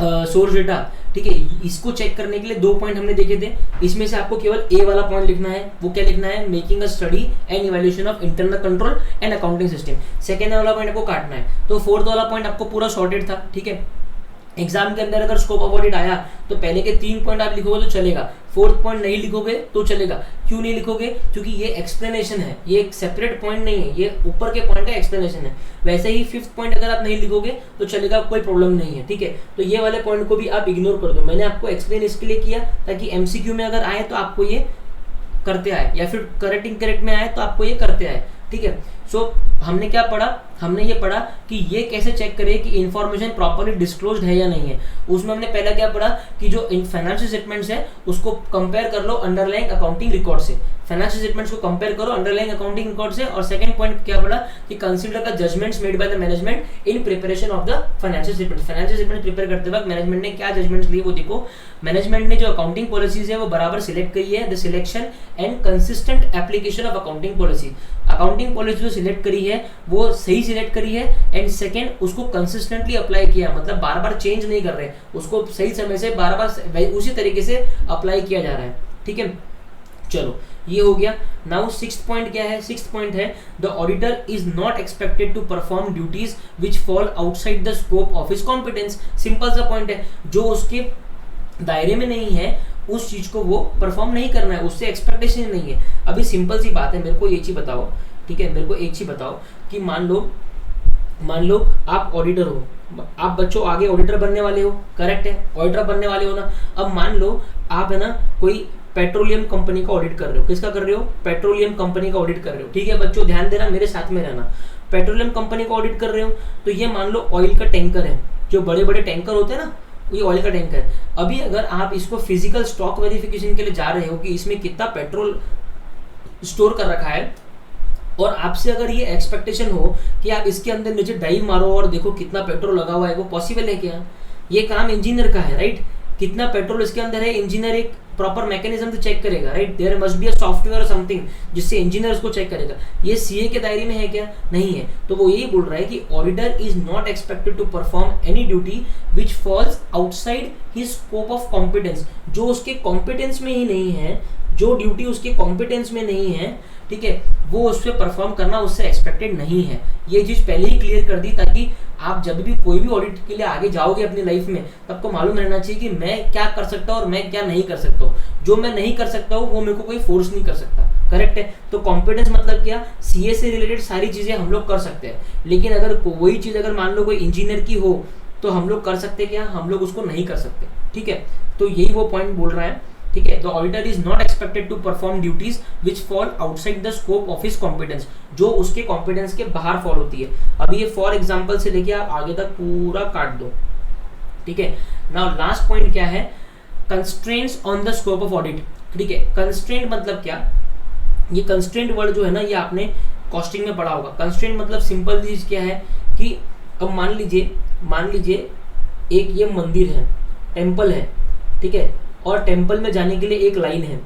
सोर्स डेटा, ठीक है। इसको चेक करने के लिए 2 पॉइंट हमने देखे थे, इसमें से आपको केवल ए वाला पॉइंट लिखना है। वो क्या लिखना है, making a study and evaluation of internal control and accounting system. Second वाला पॉइंट आपको काटना है। तो फोर्थ वाला पॉइंट आपको पूरा सॉर्टेड था, ठीक है। एग्जाम के अंदर अगर स्कोप ऑफ ऑडिट आया तो पहले के 3 पॉइंट आप लिखोगे तो चलेगा, 4th पॉइंट नहीं लिखोगे तो चलेगा। क्यों नहीं लिखोगे, क्योंकि ये एक्सप्लेनेशन है, ये एक सेपरेट पॉइंट नहीं है, ये ऊपर के पॉइंट का एक्सप्लेनेशन है। वैसे ही 5th पॉइंट अगर आप नहीं लिखोगे तो चलेगा, कोई प्रॉब्लम नहीं है, ठीक है। तो ये वाले पॉइंट को भी आप इग्नोर कर दो। मैंने आपको एक्सप्लेन इसके लिए किया ताकि MCQ में अगर आए तो आपको ये करते आए, या फिर करेक्ट इनकरेक्ट में आए तो आपको ये करते आए, ठीक है। सो हमने क्या पढ़ा, हमने ये पढ़ा कि ये कैसे चेक करे कि इन्फॉर्मेशन प्रॉपर्ली डिस्क्लोज्ड है या नहीं है। उसमें हमने पहला क्या पढ़ा कि जो फाइनेंशियल स्टेटमेंट्स है उसको कंपेयर कर लो अंडरलाइंग अकाउंटिंग रिकॉर्ड से, फाइनेंशियल स्टेटमेंट्स को कंपेयर करो अंडरलाइंग अकाउंटिंग रिकॉर्ड से। और सेकंड पॉइंट क्या पढ़ा कि consider the judgements made by the management in preparation of the financial statements. Financial statement prepare करते वक्त मैनेजमेंट ने क्या जजमेंट्स लिए वो देखो। मैनेजमेंट ने जो अकाउंटिंग पॉलिसीज है वो बराबर सिलेक्ट करी है, the selection and consistent application of accounting policy. Accounting policy जो सिलेक्ट करी है वो सही सिलेक्ट करी है, एंड सेकंड उसको कंसिस्टेंटली अप्लाई किया, मतलब बार बार चेंज नहीं कर रहे, उसको सही समय से बार बार उसी तरीके से अप्लाई किया जा रहा है, ठीक है। चलो ये हो गया। नाउ सिक्स्थ पॉइंट क्या है, सिक्स्थ पॉइंट है the auditor is not expected to perform duties which fall outside the scope of his competence. Simple सा पॉइंट है, जो उसके दायरे में नहीं है उस चीज को वो परफॉर्म नहीं करना है, उससे एक्सपेक्टेशन नहीं है। अभी सिंपल सी बात है, मेरे को एक चीज बताओ, ठीक है, मेरे को एक चीज बताओ कि मान लो आप ऑडिटर हो, आप बच्चों आगे ऑडिटर बनने वाले हो, करेक्ट है, ऑडिटर बनने वाले हो ना। अब मान लो आप है ना कोई पेट्रोलियम कंपनी का ऑडिट कर रहे हो, किसका कर रहे हो, पेट्रोलियम कंपनी का ऑडिट कर रहे हो, ठीक है बच्चों ध्यान देना, मेरे साथ में रहना। पेट्रोलियम कंपनी का ऑडिट कर रहे हो तो ये मान लो ऑयल का टैंकर है, जो बड़े बड़े टैंकर होते हैं ना, ये ऑयल का टैंकर है। अभी अगर आप इसको फिजिकल स्टॉक वेरिफिकेशन के लिए जा रहे हो कि इसमें कितना पेट्रोल स्टोर कर रखा है, और आपसे अगर ये एक्सपेक्टेशन हो कि आप इसके अंदर नीचे डाइव मारो और देखो कितना पेट्रोल लगा हुआ है, वो पॉसिबल है क्या? ये काम इंजीनियर का है, राइट। कितना पेट्रोल इसके अंदर है, इंजीनियर एक प्रॉपर मैकेनिज्म से चेक करेगा, right. There must be a software और समथिंग जिससे इंजीनियर उसको चेक करेगा। ये सीए के दायरे में है क्या? नहीं है। तो वो यही बोल रहा है कि auditor is not expected to perform any duty which falls outside his scope of competence. जो उसके कॉम्पिटेंस में ही नहीं है, जो ड्यूटी उसके कॉम्पिटेंस में नहीं है, ठीक है, वो उससे परफॉर्म करना उससे एक्सपेक्टेड नहीं है। ये चीज पहले ही क्लियर कर दी ताकि आप जब भी कोई भी ऑडिट के लिए आगे जाओगे अपनी लाइफ में, तब आपको मालूम रहना चाहिए कि मैं क्या कर सकता हूँ और मैं क्या नहीं कर सकता हूँ। जो मैं नहीं कर सकता हूँ वो मेरे को कोई फोर्स नहीं कर सकता, करेक्ट है। तो कॉम्पिटेंस मतलब क्या, सीए से रिलेटेड सारी चीजें हम लोग कर सकते हैं, लेकिन अगर वही चीज अगर मान लो कोई इंजीनियर की हो तो हम लोग कर सकते क्या, हम लोग उसको नहीं कर सकते, ठीक है। तो यही वो पॉइंट बोल रहा है, ठीक है। The auditor is not expected to perform duties which fall outside the scope of his competence, जो उसके कॉम्पिटेंस के बाहर फॉल होती है। अभी ये फॉर एग्जांपल से लेके आप आगे तक पूरा काट दो, ठीक है। नाउ लास्ट पॉइंट क्या है, constraints on the scope of audit, ठीक है। कंस्ट्रेंट मतलब क्या, ये कंस्ट्रेंट वर्ड जो है ना, ये आपने कॉस्टिंग में पढ़ा होगा। कंस्ट्रेंट मतलब सिंपल चीज क्या है कि अब मान लीजिए एक ये मंदिर है, टेम्पल है, ठीक है, और टेम्पल में जाने के लिए एक लाइन है,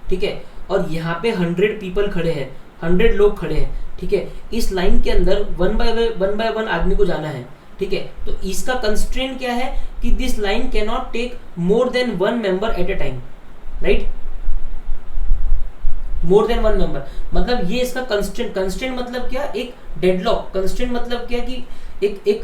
ठीक है, और यहाँ पे 100 पीपल खड़े हैं, 100 लोग खड़े हैं, ठीक है। इस लाइन के अंदर वन बाय वन आदमी को जाना है, ठीक है। तो इसका कंस्ट्रेंट क्या है कि this line can not take more than 1 member at a time, right. More than 1 member मतलब ये इसका कंस्ट्रेंट मतलब क्या, एक डेडलॉक। कंस्ट्रेंट मतलब क्या कि एक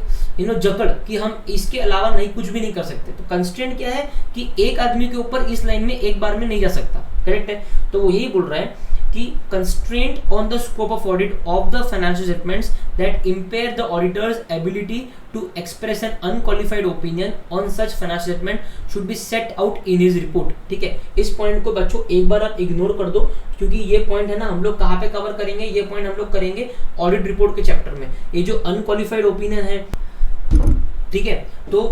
जकड़, कि हम इसके अलावा नहीं कुछ भी नहीं कर सकते। तो कंस्ट्रेंट क्या है कि एक आदमी के ऊपर इस लाइन में एक बार में नहीं जा सकता, करेक्ट है। तो वो यही बोल रहा है कि constraint on the scope of audit of the financial statements that impair the auditor's ability to express an unqualified opinion on such financial statement should be set out in his report, ठीक है। इस point को बच्चों एक बार आप ignore कर दो, क्योंकि ये पॉइंट है ना हम लोग कहाँ पे कवर करेंगे, ये पॉइंट हम लोग करेंगे ऑडिट रिपोर्ट के चैप्टर में। ये जो अनक्वालिफाइड ओपिनियन है, ठीक है, तो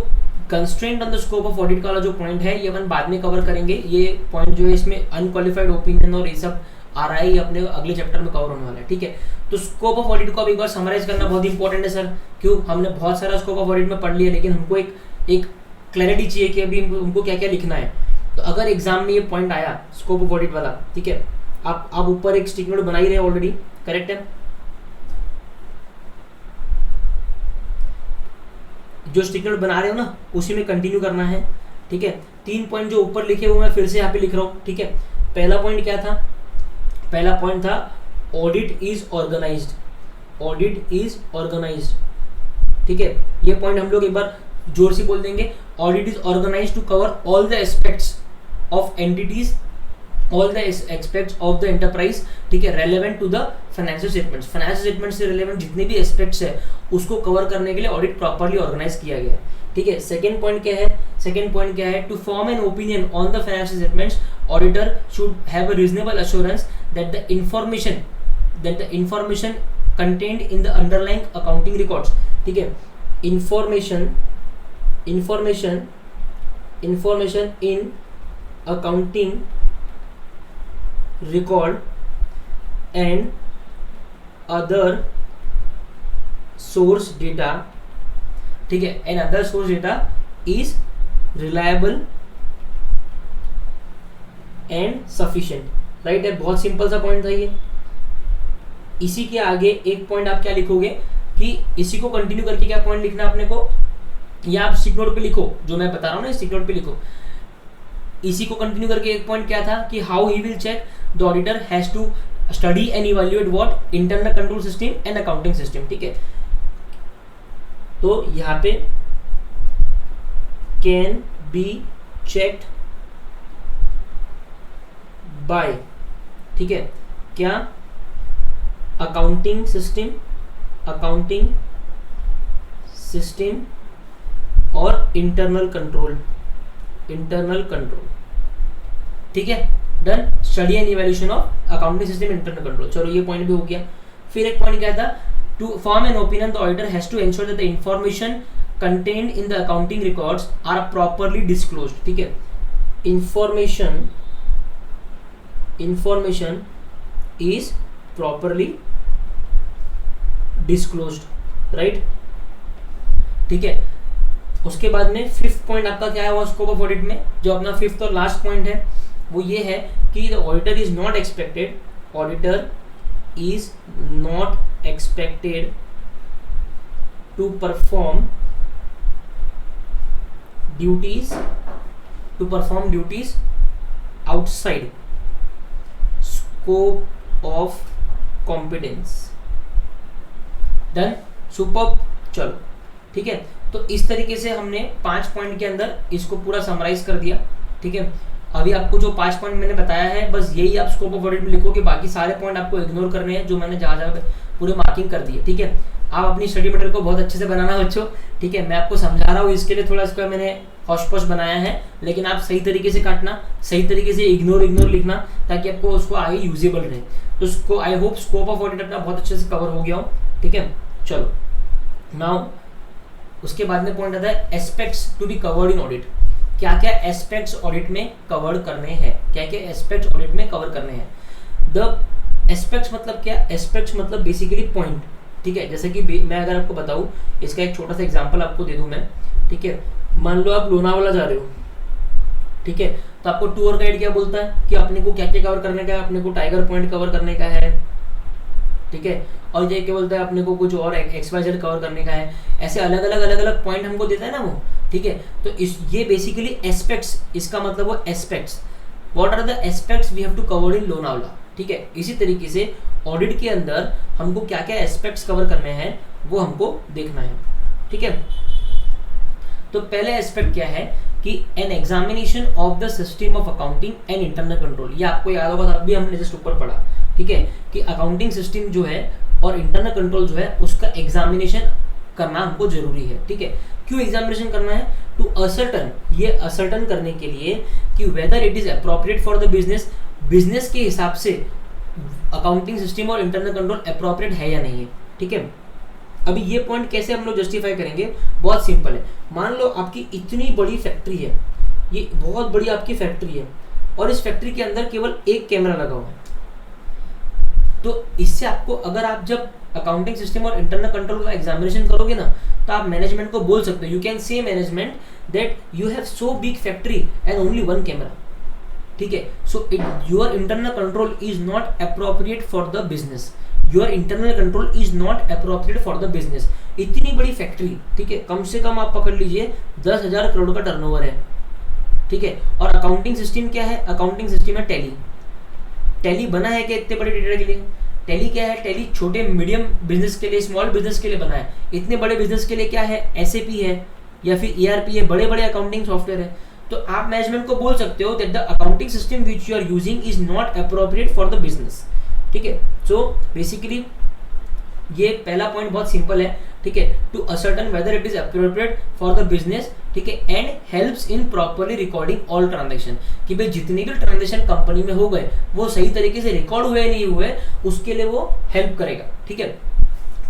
constraint on the scope of audit वाला जो पॉइंट है ये अपन बाद में कवर करेंगे। ये पॉइंट जो है इसमें अनक्वालिफाइड ओपिनियन और ये सब आ रहा है, ये अपने अगले चैप्टर में कवर होने वाला है, ठीक है। तो स्कोप ऑफ ऑडिट को अब एक बार समराइज करना बहुत इंपॉर्टेंट है सर। क्यों, हमने बहुत सारा स्कोप ऑफ ऑडिट में पढ़ लिया, लेकिन हमको एक क्लैरिटी चाहिए कि अभी उनको क्या क्या लिखना है। तो अगर एग्जाम में ये पॉइंट आया स्कोप ऑफ ऑडिट वाला, ठीक है, आप ऊपर एक स्टिक नोट बना ही रहे ऑलरेडी, करेक्ट है। जो स्टिक नोट बना रहे हो ना उसी में कंटिन्यू करना है, ठीक है। 3 पॉइंट जो ऊपर लिखे हुए मैं फिर से यहाँ पे लिख रहा हूँ, ठीक है। पहला पॉइंट क्या था, पहला पॉइंट था audit is organised, audit is organised, ठीक है। ये पॉइंट हम लोग एक बार जोर से बोल देंगे, audit is organised to cover all the aspects of entities, all the aspects of the enterprise, ठीक है, relevant to the financial statements. Financial statement से रिलेवेंट जितने भी एस्पेक्ट्स है उसको कवर करने के लिए ऑडिट प्रॉपर्ली ऑर्गेनाइज किया गया है। ठीक है। सेकेंड पॉइंट क्या है, to form an opinion on the financial statements auditor should have a reasonable assurance that the information contained in the underlying accounting records, ठीक है। Information in accounting record and other source data, ठीक है, and other source data is reliable and sufficient, right है। बहुत simple सा point था ये। इसी के आगे एक पॉइंट आप क्या लिखोगे कि इसी को कंटिन्यू करके क्या पॉइंट लिखना अपने को, या आप स्टिक नोट पे लिखो, जो मैं बता रहा हूँ ना स्टिक नोट पे लिखो। इसी को कंटिन्यू करके एक पॉइंट क्या था कि how he will check the auditor has to study and evaluate what internal control system and accounting system, ठीक है। तो यहाँ पे कैन बी चेक्ड बाय, ठीक है, क्या अकाउंटिंग सिस्टम और इंटरनल कंट्रोल, ठीक है। Done, study and evaluation of accounting system internal control. चलो ये पॉइंट भी हो गया। फिर एक पॉइंट क्या था, to form an opinion the auditor has to ensure that the information contained in the accounting records are properly disclosed, ठीक है। Information is properly disclosed, right, ठीक है। उसके बाद में फिफ्थ पॉइंट आपका क्या है वो स्कोप ऑफ ऑडिट में, जो अपना फिफ्थ और लास्ट पॉइंट है वो ये है कि the auditor is not expected to perform duties outside scope of competence. Done, super. चलो ठीक है, तो इस तरीके से हमने 5 पॉइंट के अंदर इसको पूरा समराइज कर दिया, ठीक है। अभी आपको जो 5 पॉइंट मैंने बताया है बस यही आप स्कोप ऑफ ऑडिट में लिखो कि बाकी सारे पॉइंट आपको इग्नोर करने हैं जो मैंने जहाँ पूरे मार्किंग कर दिए, ठीक है। आप अपनी स्टडी मटेरियल को बहुत अच्छे से बनाना बच्चों, ठीक है। मैं आपको समझा रहा हूँ, इसके लिए थोड़ा इसका मैंने हौश-पौश बनाया है, लेकिन आप सही तरीके से काटना, सही तरीके से इग्नोर लिखना, ताकि आपको उसको आगे यूजेबल रहे। तो उसको I hope scope of audit अपना बहुत अच्छे से कवर हो गया हो, ठीक है। चलो नाउ उसके बाद में पॉइंट आता है aspects to be covered in audit. क्या क्या एस्पेक्ट्स ऑडिट में कवर करने हैं, द एस्पेक्ट्स मतलब क्या, एस्पेक्ट्स मतलब बेसिकली पॉइंट, ठीक है। जैसे कि मैं अगर आपको बताऊं, इसका एक छोटा सा एग्जांपल आपको दे दूं मैं, ठीक है। मान लो आप लोनावाला जा रहे हो, ठीक है, तो आपको टूर गाइड क्या बोलता है कि अपने को क्या क्या कवर करने का है, अपने को टाइगर पॉइंट कवर करने का है, ठीक है, और ये क्या बोलता है अपने को कुछ और XYZ कवर करने का है। ऐसे अलग अलग पॉइंट हमको देता है ना वो, ठीक है। तो ये बेसिकली एस्पेक्ट्स, इसका मतलब वो aspects, what are the aspects we have to cover in Lonavala, ठीक है। इसी तरीके से ऑडिट के अंदर हमको क्या क्या एस्पेक्ट्स कवर करने हैं वो हमको देखना है, ठीक है। तो पहले एस्पेक्ट क्या है कि an examination of the system of accounting and internal control. ये आपको याद होगा, अभी हमने जस्ट ऊपर पढ़ा, ठीक है, कि अकाउंटिंग सिस्टम जो है और इंटरनल कंट्रोल जो है उसका एग्जामिनेशन करना हमको जरूरी है, ठीक है। क्यों एग्जामिनेशन करना है, टू असर्टन, ये असर्टन करने के लिए कि weather it is appropriate for the business के हिसाब से अकाउंटिंग सिस्टम और इंटरनल कंट्रोल अप्रोप्रिएट है या नहीं है, ठीक है। अभी ये पॉइंट कैसे हम लोग जस्टिफाई करेंगे, बहुत सिंपल है। मान लो आपकी इतनी बड़ी फैक्ट्री है, ये बहुत बड़ी आपकी फैक्ट्री है और इस फैक्ट्री के अंदर केवल एक कैमरा लगा हुआ है, तो इससे आपको, अगर आप जब अकाउंटिंग सिस्टम और इंटरनल कंट्रोल का एग्जामिनेशन करोगे ना, तो आप मैनेजमेंट को बोल सकते हो, you can say management that you have so big factory and only 1 camera, ठीक है। So your internal control is not appropriate for the business, your internal control is not appropriate for the business. इतनी बड़ी factory, ठीक है, कम से कम आप पकड़ लीजिए 10,000 करोड़ का टर्नओवर है, ठीक है। और अकाउंटिंग सिस्टम क्या है, अकाउंटिंग सिस्टम है टैली बना है क्या इतने बड़े डेटा के लिए, टैली क्या है, टैली छोटे मीडियम बिजनेस के लिए, स्मॉल बिजनेस के लिए बना है। इतने बड़े बिजनेस के लिए क्या है, SAP है या फिर ERP है, बड़े बड़े अकाउंटिंग सॉफ्टवेयर है। तो आप मैनेजमेंट को बोल सकते हो that the accounting system which you are using is not appropriate for the business, ठीक है। सो बेसिकली ये पहला पॉइंट बहुत सिंपल है, ठीक है, to ascertain whether it is appropriate for the business, ठीक है, and helps in properly recording all transaction, कि भाई जितने भी ट्रांजेक्शन कंपनी में हो गए वो सही तरीके से रिकॉर्ड हुए नहीं हुए, उसके लिए वो हेल्प करेगा, ठीक है।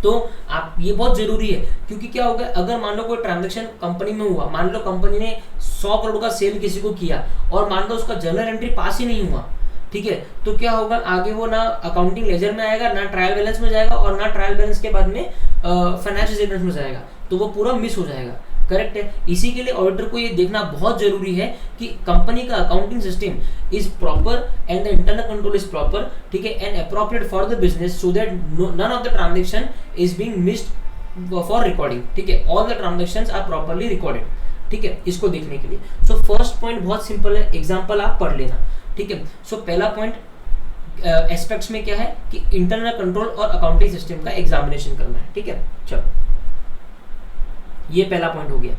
तो आप ये बहुत जरूरी है, क्योंकि क्या होगा, अगर मान लो कोई ट्रांजेक्शन कंपनी में हुआ, मान लो कंपनी ने 100 करोड़ का सेल किसी को किया और मान लो उसका जर्नल एंट्री पास ही नहीं हुआ, ठीक है, तो क्या होगा, आगे वो ना अकाउंटिंग लेजर में आएगा, ना ट्रायल बैलेंस में जाएगा, और ना ट्रायल बैलेंस के बाद में फाइनेंशियल स्टेटमेंट में जाएगा, तो वो पूरा मिस हो जाएगा। करेक्ट है। इसी के लिए ऑडिटर को ये देखना बहुत जरूरी है कि कंपनी का accounting system is proper and the internal control is proper, ठीक है, and appropriate for the business so that none of the transaction is being missed for recording, ठीक है, all the transactions are properly recorded, ठीक है, इसको देखने के लिए। सो फर्स्ट पॉइंट बहुत सिंपल है, एग्जांपल आप पढ़ लेना, ठीक है। सो पहला पॉइंट एस्पेक्ट्स में क्या है कि इंटरनल कंट्रोल और अकाउंटिंग सिस्टम का एग्जामिनेशन करना है, ठीक है। चलो ये पहला पॉइंट हो गया,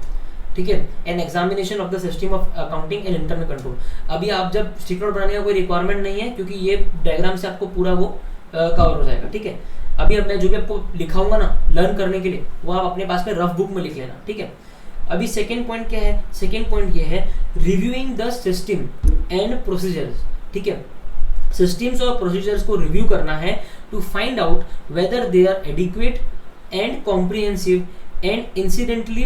ठीक है, an examination of the system of accounting and internal control. अभी आप जब स्टिक नोट बनाने का कोई रिक्वायरमेंट नहीं है, क्योंकि ये डायग्राम से आपको पूरा वो कवर हो जाएगा, ठीक है। अभी अब मैं जो भी आपको लिखाऊंगा ना लर्न करने के लिए, वो आप अपने पास में रफ बुक में लिख लेना, ठीक है। अभी सेकेंड पॉइंट क्या है, सेकेंड पॉइंट ये है reviewing the system and procedures, ठीक है, सिस्टम्स और प्रोसीजर्स को रिव्यू करना है to find out whether they are adequate and comprehensive and incidentally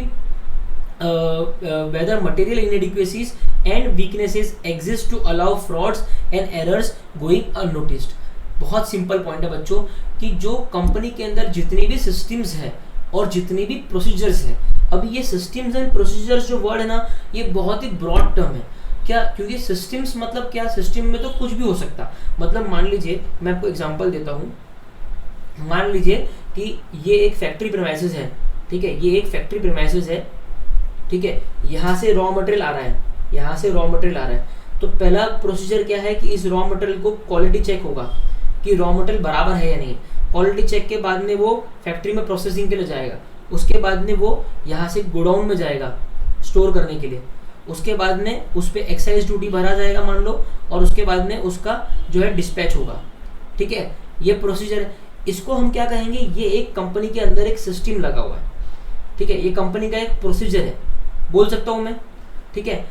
whether material inadequacies and weaknesses exist to allow frauds and errors going unnoticed। बहुत simple point है बच्चों कि जो कंपनी के अंदर जितनी भी सिस्टम्स है और जितनी भी प्रोसीजर्स है, अब ये सिस्टम्स एंड प्रोसीजर्स जो वर्ड है ना, ये बहुत ही ब्रॉड टर्म है। क्या, क्योंकि सिस्टम्स मतलब क्या, सिस्टम में तो कुछ भी हो सकता, मतलब मान लीजिए मैं आपको एग्जांपल देता हूँ, मान लीजिए कि ये एक फैक्ट्री प्रीमाइसेस है, ठीक है, ये एक फैक्ट्री प्रीमाइसेस है, ठीक है, यहाँ से रॉ मटेरियल आ रहा है, यहाँ से रॉ मटेरियल आ रहा है, तो पहला प्रोसीजर क्या है कि इस रॉ मटेरियल को क्वालिटी चेक होगा कि रॉ मटेरियल बराबर है या नहीं। क्वालिटी चेक के बाद में वो फैक्ट्री में प्रोसेसिंग के लिए जाएगा, उसके बाद में वो यहाँ से गोडाउन में जाएगा स्टोर करने के लिए, उसके बाद में उस पर एक्साइज ड्यूटी भरा जाएगा मान लो, और उसके बाद में उसका जो है डिस्पैच होगा, ठीक है, ये प्रोसीजर है। इसको हम क्या कहेंगे, ये एक कंपनी के अंदर एक सिस्टम लगा हुआ है, ठीक है, ये कंपनी का एक प्रोसीजर है, बोल सकता हूँ मैं, ठीक है।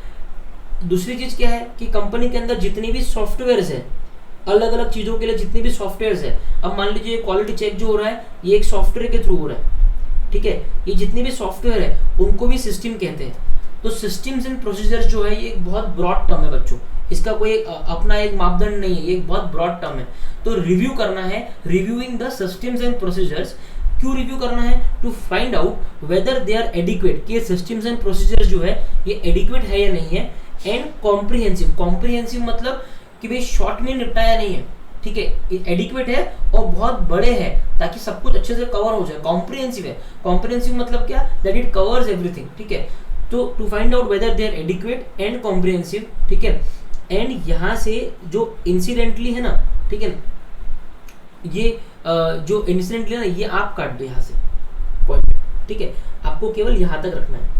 दूसरी चीज क्या है कि कंपनी के अंदर जितनी भी सॉफ्टवेयर्स है, अलग अलग चीजों के लिए जितनी भी सॉफ्टवेयर्स है, अब मान लीजिए क्वालिटी चेक जो हो रहा है ये एक सॉफ्टवेयर के थ्रू हो रहा है, ठीक है, ये जितने भी सॉफ्टवेयर है उनको भी सिस्टम कहते हैं। तो सिस्टम्स एंड प्रोसीजर्स जो है ये एक बहुत ब्रॉड टर्म है बच्चों, इसका कोई अपना एक मापदंड नहीं है, ये एक बहुत ब्रॉड टर्म है। तो रिव्यू करना है, reviewing the systems and procedures, क्यों रिव्यू करना है, to find out whether they are adequate, कि सिस्टम्स एंड प्रोसीजर्स जो है ये एडिक्वेट है या नहीं है, एंड कॉम्प्रिहेंसिव, कॉम्प्रिहेंसिव मतलब कि भाई शॉर्ट में निपटाया नहीं है, ठीक है, एडिक्वेट है और बहुत बड़े हैं ताकि सब कुछ अच्छे से कवर हो जाए। कॉम्प्रिहेंसिव है, कॉम्प्रिहेंसिव मतलब क्या, दैट इट कवर्स एवरीथिंग, ठीक है। तो to find out whether they are adequate and comprehensive, ठीक है, एंड यहाँ से जो इंसिडेंटली है ना, ठीक है, ये जो इंसिडेंटली है ना, ये आप काट दो यहाँ से पॉइंट, ठीक है, आपको केवल यहाँ तक रखना है,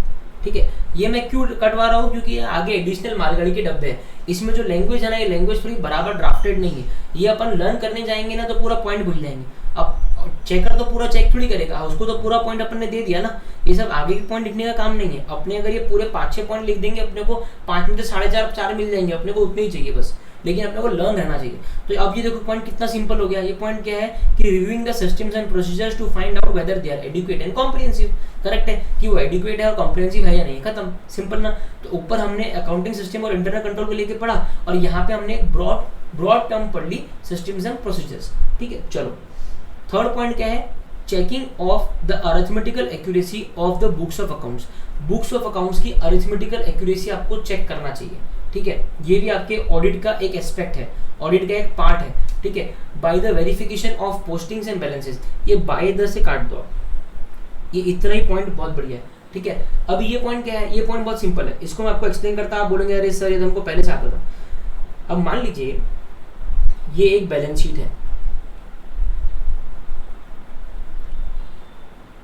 ठीक है। ये मैं क्यों कटवा रहा हूँ, क्योंकि ये आगे एडिशनल मालगाड़ी के डब्बे हैं, इसमें जो लैंग्वेज है ना, ये लैंग्वेज थोड़ी बराबर ड्राफ्टेड नहीं है, ये अपन लर्न करने जाएंगे ना तो पूरा पॉइंट भूल जाएंगे। अब चेकर तो पूरा चेक थोड़ी करेगा, उसको तो पूरा पॉइंट अपन ने दे दिया ना, ये सब आगे के पॉइंट लिखने का काम नहीं है अपने। अगर ये पूरे 5-6 पॉइंट लिख देंगे अपने को 5 में से 4.5 मिल जाएंगे, अपने को उतने ही चाहिए बस, लेकिन अपने को लर्न रहना चाहिए। तो अब ये देखो पॉइंट कितना सिंपल हो गया। ये पॉइंट क्या है कि reviewing the systems and procedures to find out whether they are adequate and comprehensive. Correct है कि वो एडिक्वेट है और कॉम्प्रिहेंसिव है या नहीं, खत्म, सिंपल ना। तो ऊपर हमने अकाउंटिंग सिस्टम और इंटरनल कंट्रोल को लेके पढ़ा, और यहाँ पे हमने एक ब्रॉड टर्म पढ़ ली, सिस्टम्स एंड प्रोसीजर्स, ठीक है। चलो थर्ड पॉइंट क्या है, checking of the arithmetical accuracy of the books of accounts. Books of accounts की अरिथमेटिकल एक्यूरेसी आपको चेक करना चाहिए, ठीक है। ये भी आपके ऑडिट का एक एस्पेक्ट है, ऑडिट का एक पार्ट है, ठीक है। By the verification of postings and balances, ये बाय द से काट दो, ये इतना ही पॉइंट बहुत बढ़िया है, ठीक है। अब ये पॉइंट क्या है, ये पॉइंट बहुत सिंपल है, इसको मैं आपको एक्सप्लेन करता, आप बोलेंगे अरे सर ये तो हमको पहले से आता था। अब मान लीजिए ये एक बैलेंस शीट है,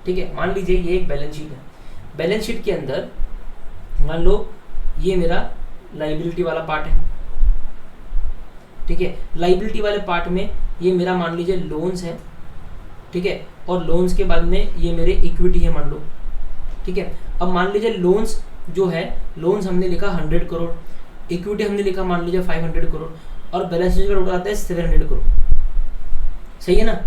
ठीक है, मान लीजिए ये एक बैलेंस शीट है। बैलेंस शीट के अंदर मान लो ये मेरा लाइबिलिटी वाला पार्ट है, ठीक है। लाइबिलिटी वाले पार्ट में ये मेरा मान लीजिए लोन्स है, ठीक है, और लोन्स के बाद में ये मेरे इक्विटी है मान लो, ठीक है। अब मान लीजिए लोन्स जो है, लोन्स हमने लिखा 100 करोड़, इक्विटी हमने लिखा मान लीजिए 500 करोड़, और बैलेंस शीट का टोटल आता है 700 करोड़। सही है ना?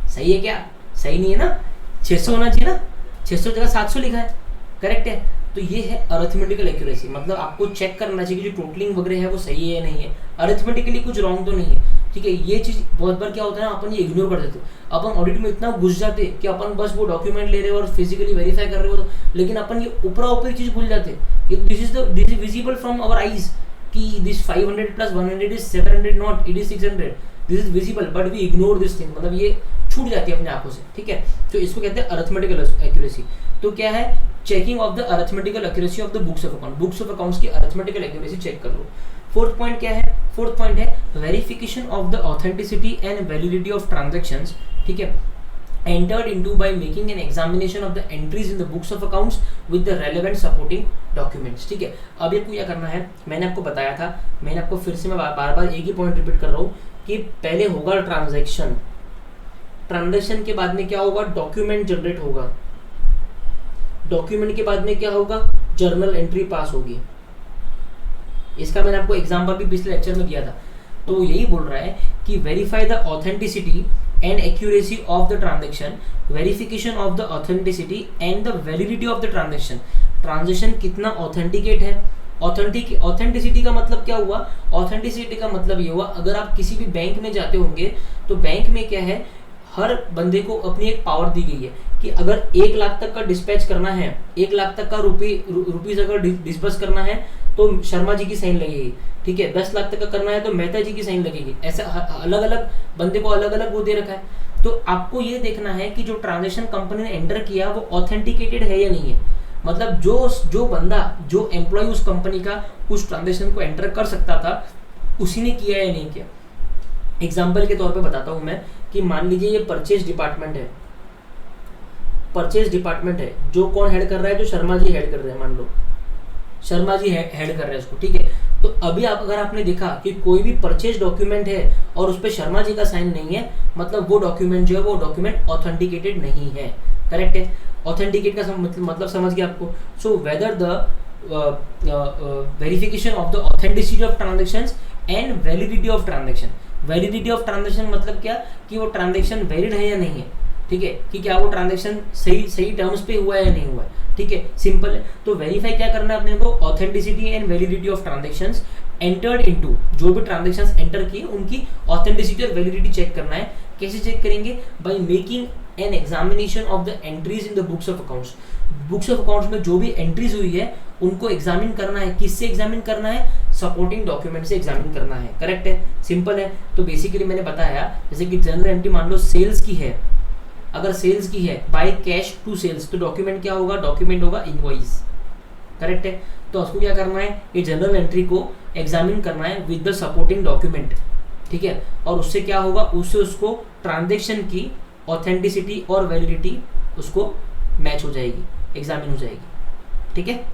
सही है क्या? सही नहीं है ना? 600 होना चाहिए ना, 600 जगह 700 लिखा है, करेक्ट है। तो ये है अरिथमेटिकल एक्यूरेसी, मतलब आपको चेक करना चाहिए कि जो टोटलिंग वगैरह है वो सही है या नहीं है, अरिथमेटिकली कुछ रॉन्ग तो नहीं है, ठीक है। ये चीज़ बहुत बार क्या होता है ना, अपन ये इग्नोर कर देते, अपन ऑडिट में इतना घुस जाते कि अपन बस वो डॉक्यूमेंट ले रहे हो और फिजिकली वेरीफाई कर रहे हो, लेकिन अपन ये ऊपरा ऊपरी चीज़ भूल जाते। This is visible from our eyes कि this 500 plus 100 is 700 not, it is 600, this is visible but we ignore this thing, मतलब ये छूट जाती है अपने आंखों से, ठीक है। तो इसको कहते हैं अरिथमेटिकल एक्यूरेसी। तो क्या है, checking of the arithmetical accuracy of the books of account, books of accounts की अरिथमेटिकल एक्यूरेसी चेक कर लो। फोर्थ पॉइंट क्या है? फोर्थ पॉइंट है verification of the authenticity and validity of transactions, ठीक है, entered into by making an examination of the entries in the books of accounts with the relevant supporting documents, ठीक है। अब ये क्या करना है, मैंने आपको बताया था, मैंने आपको फिर से मैं बार बार एक ही पॉइंट रिपीट कर रहा हूँ कि पहले होगा ट्रांजैक्शन, ट्रांजैक्शन के बाद में क्या होगा, डॉक्यूमेंट जनरेट होगा, डॉक्यूमेंट के बाद में क्या होगा, जर्नल एंट्री पास होगी। इसका मैंने आपको एग्जांपल भी पिछले लेक्चर में दिया था। तो यही बोल रहा है कि verify the authenticity and accuracy of the transaction, verification of the authenticity and the validity of the transaction, transaction कितना authenticate है, ऑथेंटिसिटी का मतलब क्या हुआ, ऑथेंटिसिटी का मतलब ये हुआ, अगर आप किसी भी बैंक में जाते होंगे तो बैंक में क्या है, हर बंदे को अपनी एक पावर दी गई है कि अगर 1 लाख तक का डिस्पैच करना है, 1 लाख तक का रुपीज अगर डिस्बर्स करना है तो शर्मा जी की साइन लगेगी, ठीक है। 10 लाख तक का करना है तो मेहता जी की साइन लगेगी। ऐसा अलग अलग बंदे को अलग अलग वो दे रखा है। तो आपको ये देखना है कि जो ट्रांजैक्शन कंपनी ने एंटर किया वो ऑथेंटिकेटेड है या नहीं है, मतलब जो बंदा, जो एम्प्लॉय उस कंपनी का उस ट्रांजैक्शन को एंटर कर सकता था, उसी ने किया या नहीं किया। एग्जाम्पल के तौर पर बताता हूँ मैं कि मान लीजिए ये परचेज डिपार्टमेंट है, परचेज डिपार्टमेंट है, जो कौन हेड कर रहा है, जो शर्मा जी हेड कर रहे हैं, मान लो शर्मा जी हेड कर रहे हैं इसको, ठीक है। तो अभी अगर आपने देखा कि कोई भी परचेज डॉक्यूमेंट है और उस पर शर्मा जी का साइन नहीं है, मतलब वो डॉक्यूमेंट जो है वो डॉक्यूमेंट ऑथेंटिकेटेड नहीं है, करेक्ट है। ऑथेंटिकेट का मतलब समझ गया आपको। So whether the verification of the authenticity of transactions and validity of transaction, validity of transaction मतलब क्या, कि वो ट्रांजेक्शन वैलिड है या नहीं है, ठीक है, कि क्या वो ट्रांजेक्शन सही टर्म्स पे हुआ है या नहीं हुआ है, ठीक है, सिंपल है। तो वेरीफाई क्या करना है अपने को, authenticity and validity of transactions entered into, जो भी ट्रांजैक्शंस एंटर किए उनकी ऑथेंटिसिटी और वैलिडिटी चेक करना है। कैसे चेक करेंगे, by making an examination of the entries in the books of accounts, books of accounts में जो भी एंट्रीज हुई है उनको एग्जामिन करना है। किससे एग्जामिन करना है, सपोर्टिंग डॉक्यूमेंट से एग्जामिन करना है, करेक्ट है, सिंपल है। तो बेसिकली मैंने बताया जैसे कि जनरल एंट्री मान लो सेल्स की है, अगर सेल्स की है बाय कैश टू सेल्स, तो डॉक्यूमेंट क्या होगा, डॉक्यूमेंट होगा इनवॉइस, करेक्ट है। तो उसको क्या करना है, ये जनरल एंट्री को एग्जामिन करना है विद द सपोर्टिंग डॉक्यूमेंट, ठीक है। और उससे क्या होगा, उससे उसको ट्रांजैक्शन की ऑथेंटिसिटी और वैलिडिटी उसको मैच हो जाएगी, एग्जामिन हो जाएगी, ठीक है,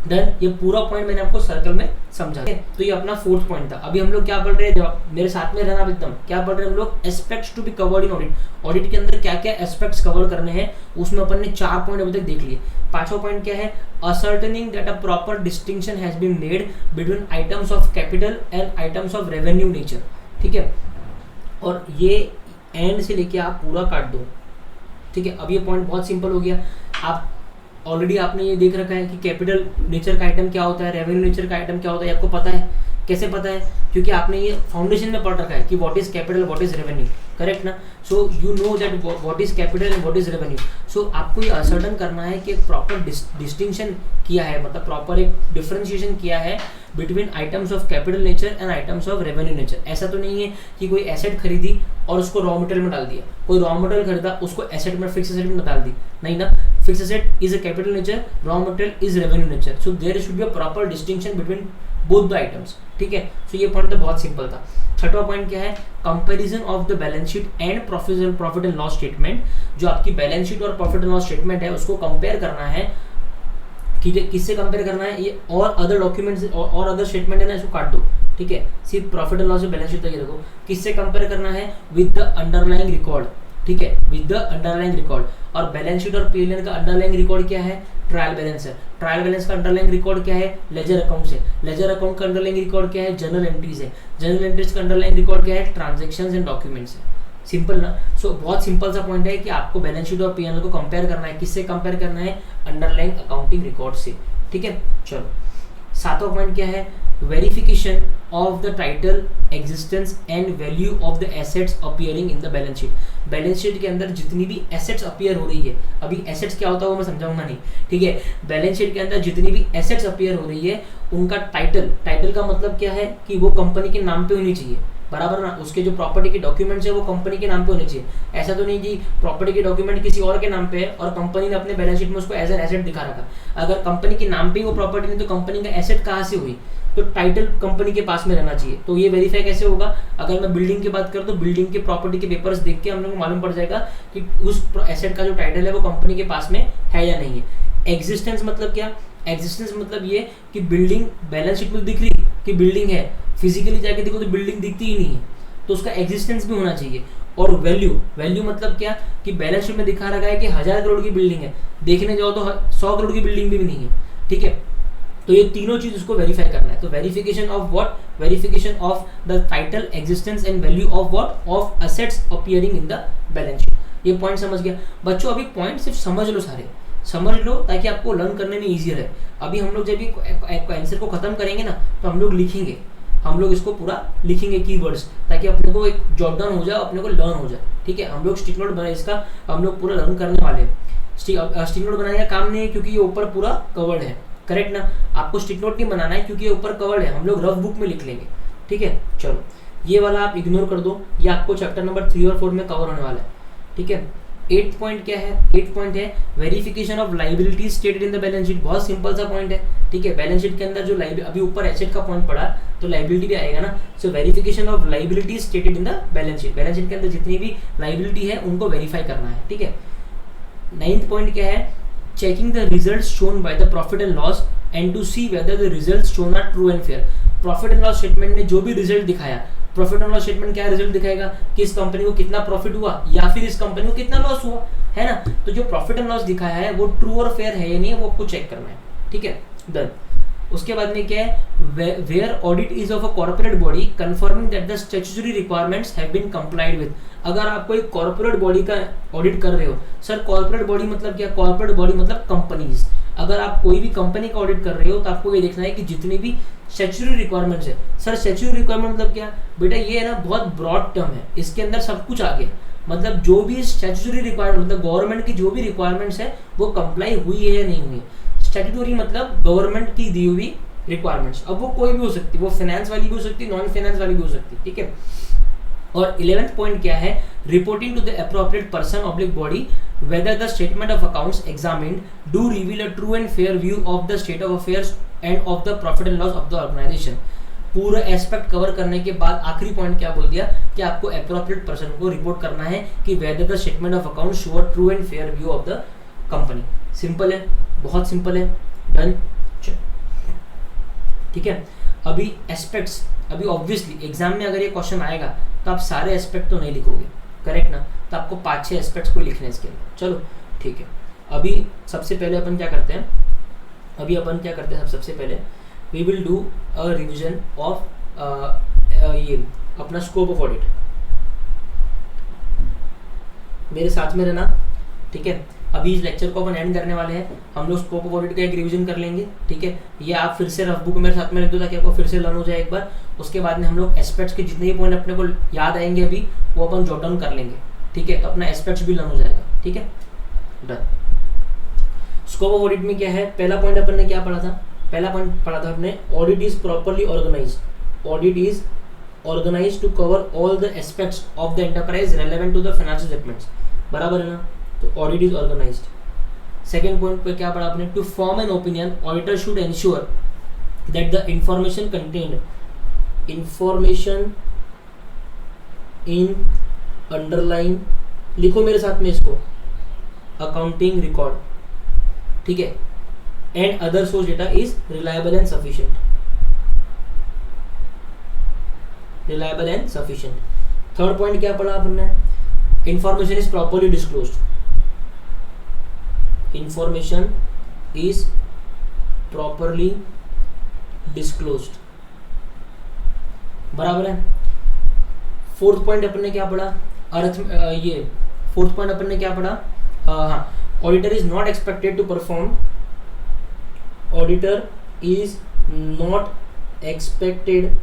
डन। ये पूरा पॉइंट मैंने आपको सर्कल में समझा। तो ये अपना फोर्थ पॉइंट था। अभी हम लोग क्या पढ़ रहे हैं, मेरे साथ में रहना एकदम, क्या पढ़ रहे हैं हम लोग, aspects to be covered in audit, audit के अंदर क्या क्या एस्पेक्ट्स कवर करने हैं, उसमें अपन ने 4 पॉइंट अभी तक देख लिए। 5वां पॉइंट क्या है, ascertaining that a proper distinction has been made between items of capital and items of revenue nature, ठीक है। और ये एंड से लेके आप पूरा काट दो, ठीक है। अब ये पॉइंट बहुत सिंपल हो गया, आप ऑलरेडी आपने ये देख रखा है कि कैपिटल नेचर का आइटम क्या होता है, रेवेन्यू नेचर का आइटम क्या होता है, आपको पता है। कैसे पता है, क्योंकि आपने ये फाउंडेशन में पढ़ रखा है कि what is capital, what is revenue, correct ना। So you know that what is capital and what is revenue. So आपको ये असर्टन करना है कि एक प्रॉपर डिस्टिंक्शन किया है, मतलब प्रॉपर एक डिफरेंशिएशन किया है between items of capital nature and items of revenue nature. ऐसा तो नहीं है कि कोई एसेट खरीदी और उसको रॉ मटेरियल में डाल दिया, कोई रॉ मटेरियल खरीदा उसको एसेट में, फिक्स एसेट में डाल दी, नहीं ना। Fix asset is a capital nature, raw material is revenue nature, so there should be a proper distinction between both the items, ठीक है। सो ये पॉइंट तो बहुत सिंपल था। 6वां पॉइंट क्या है, comparison of the balance sheet and profit and loss statement. जो आपकी बैलेंस शीट और प्रॉफिट एंड लॉस स्टेटमेंट है उसको कंपेयर करना है, ठीक है। किससे कंपेयर करना है, ये और अदर डॉक्यूमेंट्स और अदर स्टेटमेंट है ना, इसको काट दो, ठीक है। सिर्फ profit and loss balance sheet तक ये देखो, किससे कंपेयर करना है, विद द अंडरलाइंग रिकॉर्ड, ठीक है, विद द अंडरलाइंग रिकॉर्ड। और बैलेंस शीट और पीएनएल का अंडरलाइंग रिकॉर्ड क्या है? ट्रायल बैलेंस है। ट्रायल बैलेंस का अंडरलाइंग रिकॉर्ड क्या है? लेजर अकाउंट है। लेजर अकाउंट का अंडरलाइंग रिकॉर्ड क्या है? जर्नल एंट्रीज है। जर्नल एंट्रीज का अंडरलाइंग रिकॉर्ड क्या है? ट्रांजैक्शंस एंड डॉक्यूमेंट्स है। सिंपल ना। सो बहुत सिंपल सा पॉइंट है कि आपको बैलेंस शीट और पीएनएल को कंपेयर करना है। किससे कंपेयर करना है? अंडरलाइंग अकाउंटिंग रिकॉर्ड से। ठीक है, चलो सातवां पॉइंट क्या है? Verification of the title, existence and value of the assets appearing in the balance sheet. Balance sheet के अंदर जितनी भी एसेट्स अपीयर हो रही है, अभी एसेट्स क्या होता है वो मैं समझाऊंगा नहीं, ठीक है। बैलेंस शीट के अंदर जितनी भी एसेट्स अपीयर हो रही है उनका टाइटल का मतलब क्या है कि वो कंपनी के नाम पे होनी चाहिए, बराबर ना। उसके जो प्रॉपर्टी के डॉक्यूमेंट्स है वो कंपनी के नाम पे होने चाहिए। ऐसा तो नहीं कि प्रॉपर्टी के डॉक्यूमेंट किसी और के नाम पे है और कंपनी ने अपने बैलेंस शीट में उसको एज एन एसेट दिखा रखा। अगर कंपनी के नाम पे ही वो प्रॉपर्टी नहीं तो कंपनी का एसेट कहाँ से हुई? तो टाइटल कंपनी के पास में रहना चाहिए। तो ये वेरीफाई कैसे होगा? अगर मैं बिल्डिंग की बात करूँ तो बिल्डिंग के प्रॉपर्टी के पेपर्स देख के हम लोग को मालूम पड़ जाएगा कि उस एसेट का जो टाइटल है वो कंपनी के पास में है या नहीं है। एग्जिस्टेंस मतलब क्या? एग्जिस्टेंस मतलब ये कि बिल्डिंग बैलेंस शीट में दिख रही कि बिल्डिंग है, फिजिकली जाके देखो तो बिल्डिंग दिखती ही नहीं है, तो उसका एग्जिस्टेंस भी होना चाहिए। और वैल्यू मतलब क्या कि बैलेंस शीट में दिखा रखा है कि 1000 करोड़ की बिल्डिंग है, देखने जाओ तो 100 करोड़ की बिल्डिंग भी नहीं है, ठीक है। तो ये तीनों चीज उसको वेरीफाई करना है। तो verification of what? Verification of the title, existence and value of what? Of assets appearing in the balance sheet. ये पॉइंट समझ गया बच्चों? अभी पॉइंट सिर्फ समझ लो, सारे समझ लो ताकि आपको लर्न करने में ईजी रहे। अभी हम लोग जब भी आंसर को खत्म करेंगे ना तो हम लोग लिखेंगे, हम लोग इसको पूरा लिखेंगे कीवर्ड्स, ताकि अपने को एक जॉट डाउन हो जाए, अपने को लर्न हो जाए, ठीक है। हम लोग स्टिक नोट बनाए, इसका हम लोग पूरा लर्न करने वाले हैं। स्टिक नोट बनाने का काम नहीं है क्योंकि ये ऊपर पूरा कवर्ड है, करेक्ट ना। आपको स्टिक नोट नहीं बनाना है क्योंकि ये ऊपर कवर्ड है, हम लोग रफ बुक में लिख लेंगे, ठीक है। चलो ये वाला आप इग्नोर कर दो, ये आपको चैप्टर नंबर 3 और 4 में कवर होने वाला है, ठीक है। 8 पॉइंट क्या है? 8 पॉइंट है verification of liabilities stated in the balance sheet. बहुत सिंपल सा पॉइंट है, ठीक है। बैलेंस शीट के अंदर जो अभी ऊपर एसेट का पॉइंट पड़ा तो लाइबिलिटी भी आएगा ना। So verification of liabilities stated in the balance sheet. Balance sheet के अंदर जितनी भी लाइबिलिटी है उनको वेरीफाई करना है, ठीक है। 9th पॉइंट क्या है? Checking the results shown by the profit and loss and to see whether the results shown are true and fair. Profit and loss statement ने जो भी रिजल्ट दिखाया, प्रॉफिट एंड लॉस स्टेटमेंट क्या result दिखाएगा कि इस कंपनी को कितना प्रॉफिट हुआ या फिर इस कंपनी को कितना लॉस हुआ, है ना। तो जो प्रॉफिट एंड लॉस दिखाया है वो ट्रू और फेयर है या नहीं है वो आपको चेक करना है, ठीक है। डन। उसके बाद में क्या है? Where audit is of a corporate body confirming that the statutory requirements have been complied with. अगर आप कोई कॉर्पोरेट बॉडी का ऑडिट कर रहे हो, सर कॉर्पोरेट बॉडी मतलब क्या? कॉर्पोरेट बॉडी मतलब कंपनीज। अगर आप कोई भी कंपनी का ऑडिट कर रहे हो तो आपको ये देखना है कि जितनी भी स्टैट्यूटरी रिक्वायरमेंट्स है। सर स्टैट्यूटरी रिक्वायरमेंट मतलब क्या? बेटा ये है ना बहुत ब्रॉड टर्म है, इसके अंदर सब कुछ आ गया। मतलब जो भी स्टैट्यूटरी रिक्वायरमेंट मतलब गवर्नमेंट की जो भी रिक्वायरमेंट्स है वो कंप्लाई हुई है या नहीं हुई है। स्टैट्यूटरी मतलब गवर्नमेंट की दी हुई रिक्वायरमेंट्स। अब वो कोई भी हो सकती है, वो फाइनेंस वाली भी हो सकती है, नॉन फाइनेंस वाली भी हो सकती है, ठीक है। और 11th पॉइंट क्या है? Reporting to the appropriate person oblique body whether the statement of accounts examined do reveal a true and fair view of the state of affairs and of the profit and loss of the organization। पूरा aspect cover करने के बाद आखिरी point क्या बोल दिया कि आपको अप्रोप्रिएट पर्सन को रिपोर्ट करना है कि whether the statement of accounts show a true and fair view of the company। Simple है, बहुत सिंपल है। डन, ठीक है। अभी एस्पेक्ट्स, अभी ऑब्वियसली एग्जाम में अगर ये क्वेश्चन आएगा तो आप सारे एस्पेक्ट तो नहीं लिखोगे, करेक्ट ना। तो आपको 5-6 एस्पेक्ट्स को लिखने हैं इसके लिए। चलो ठीक है। अभी सबसे पहले अपन क्या करते हैं? सबसे पहले we will do a revision of ये अपना स्कोप ऑफ ऑडिट। मेरे साथ में रहना, ठीक है। अभी इस लेक्चर को अपन एंड करने वाले हैं, हम लोग स्कोप ऑफ ऑडिट का एक रिवीजन कर लेंगे, ठीक है। ये आप फिर से रफ बुक मेरे साथ में रख दो ताकि आपको फिर से लर्न हो जाए एक बार। उसके बाद में हम लोग एस्पेक्ट्स के जितने भी पॉइंट अपने को याद आएंगे अभी वो अपन जॉट डाउन कर लेंगे, ठीक है। तो अपना एस्पेक्ट्स भी लर्न हो जाएगा, ठीक है। डन। स्कोप ऑफ ऑडिट में क्या है? पहला पॉइंट अपन ने क्या पढ़ा था? पहला पॉइंट पढ़ा था अपने audit is properly organised. Audit is organised to cover all the aspects of the enterprise relevant to the financial statements, बराबर है ना। तो audit is organised. Second point पे क्या पढ़ा आपने? To form an opinion auditor should ensure that the information contained in underline, लिखो मेरे साथ में इसको, अकाउंटिंग रिकॉर्ड, ठीक है, and other source data is reliable and sufficient. Third point क्या पढ़ा आपने? information is properly disclosed, information is properly disclosed, बराबर है। फोर्थ पॉइंट अपन ने क्या पढ़ा, ये फोर्थ पॉइंट अपन ने क्या पढ़ा, हाँ, auditor is not expected to perform, auditor is not expected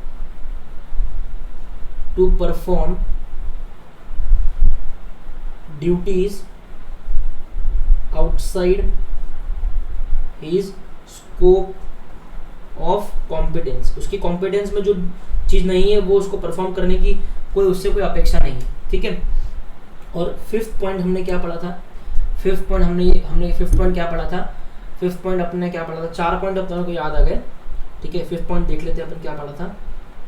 to perform duties outside his scope of competence, उसकी कॉम्पिटेंस में जो चीज नहीं है वो उसको परफॉर्म करने की उससे कोई अपेक्षा नहीं है, ठीक है। और फिफ्थ पॉइंट हमने क्या पढ़ा था, फिफ्थ पॉइंट हमने फिफ्थ पॉइंट क्या पढ़ा था, फिफ्थ पॉइंट अपने क्या पढ़ा था, 4 पॉइंट अपने को याद आ गए, ठीक है। फिफ्थ पॉइंट देख लेते हैं अपन क्या पढ़ा था,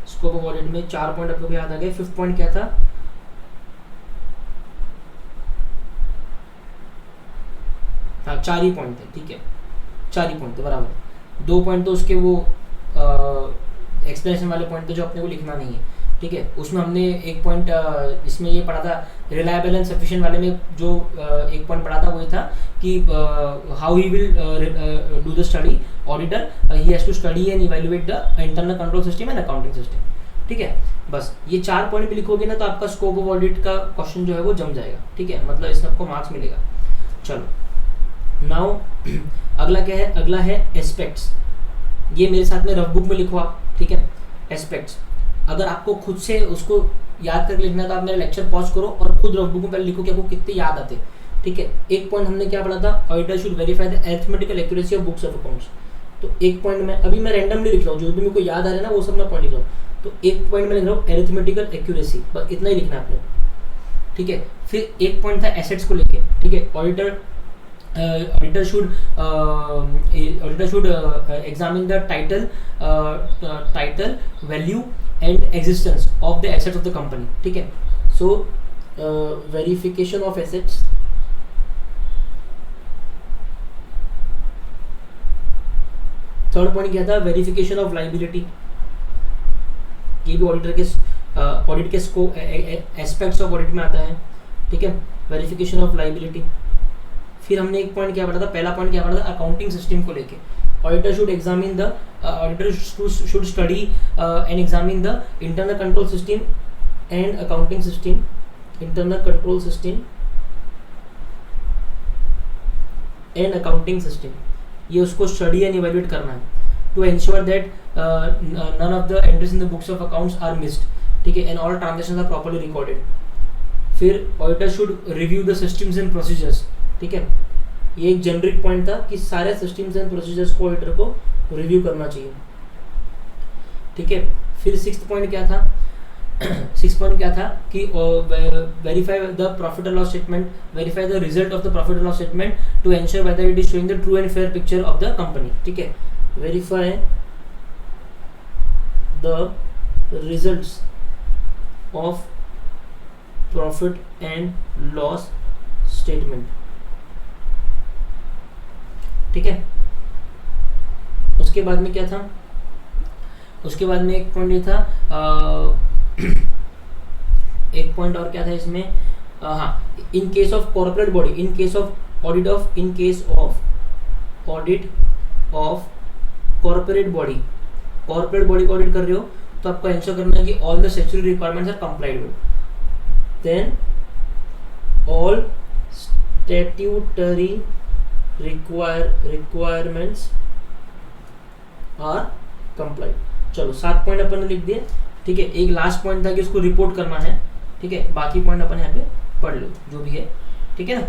स्कोप ऑफ ऑडिट में 4 पॉइंट अपने को याद आ गए। फिफ्थ पॉइंट क्या था, हाँ 4 ही पॉइंट थे, ठीक है, 4 ही पॉइंट थे, बराबर। 2 पॉइंट तो उसके वो एक्सप्लेनेशन वाले पॉइंट थे जो अपने को लिखना नहीं है, ठीक है। उसमें हमने एक पॉइंट इसमें ये पढ़ा था रिलायबल एंड सफिशिएंट वाले में, जो एक पॉइंट पढ़ा था वो था कि how he will do the study, auditor he has to study and evaluate the internal control system and accounting system, ठीक है। बस ये 4 पॉइंट भी लिखोगे ना तो आपका स्कोप ऑफ ऑडिट का क्वेश्चन जो है वो जम जाएगा, ठीक है, मतलब इसमें आपको मार्क्स मिलेगा। चलो नाउ अगला क्या है, अगला है एस्पेक्ट्स। ये मेरे साथ में रफ बुक में लिखो आप, ठीक है। एस्पेक्ट्स अगर आपको खुद से उसको याद करके लिखना है तो आप मेरा लेक्चर पॉज करो और खुद रफ बुक में पहले लिखो कि आपको कितने याद आते, ठीक है। एक पॉइंट हमने क्या पढ़ा था, auditor should verify the arithmetical accuracy of books of accounts. तो एक पॉइंट में अभी मैं रैंडमली लिख रहा हूँ, जो भी मेरे को याद आ रहा है ना वो सब मैं पॉइंट लिख रहा हूँ। तो एक पॉइंट में लिख रहा हूँ अरिथमेटिकल एक्यूरेसी, बस इतना ही लिखना है आपने, ठीक है। फिर एक पॉइंट था एसेट्स को लेके, ठीक है। Auditor should examine the title value and existence of the assets of the company, ठीक है। So verification of assets, third point क्या था, वेरिफिकेशन ऑफ लाइबिलिटी। ये भी ऑडिटर के ऑडिट के एस्पेक्ट्स ऑफ ऑडिट में आता है, ठीक है, वेरिफिकेशन ऑफ लाइबिलिटी। फिर हमने एक पॉइंट क्या पढ़ा था, पहला पॉइंट क्या पढ़ा था, अकाउंटिंग सिस्टम को लेके। Auditor should examine the auditor should study and examine the internal control system and accounting system, internal control system and accounting system, ये उसको स्टडी एंड इवैल्यूएट करना है to ensure that none of the entries in the books of accounts are missed, ठीक है, and all transactions are properly recorded. फिर auditor should review the systems and procedures, ठीक है। ये एक जेनरिक पॉइंट था कि सारे सिस्टम्स एंड प्रोसीजर्स को ऑडिटर को रिव्यू करना चाहिए, ठीक है। फिर सिक्स्थ पॉइंट क्या था, सिक्स्थ पॉइंट क्या था कि verify the profit and loss statement, verify the result of the profit and loss statement to ensure whether it is showing the true and fair picture of the company, ठीक है। Verify the results of profit and loss statement, ठीक है। उसके बाद में क्या था, उसके बाद में एक पॉइंट ये था, एक पॉइंट और क्या था इसमें, हाँ, in case of corporate body, in case of audit of, in case of audit of corporate body, corporate body को ऑडिट कर रहे हो तो आपको इंश्योर करना है कि all the statutory requirements are complied with, then all statutory requirements are complied। चलो 7 पॉइंट अपन ने लिख दिए, ठीक है। एक लास्ट पॉइंट था कि उसको रिपोर्ट करना है, ठीक है। बाकी पॉइंट अपन यहाँ पे पढ़ लो जो भी है, ठीक है ना।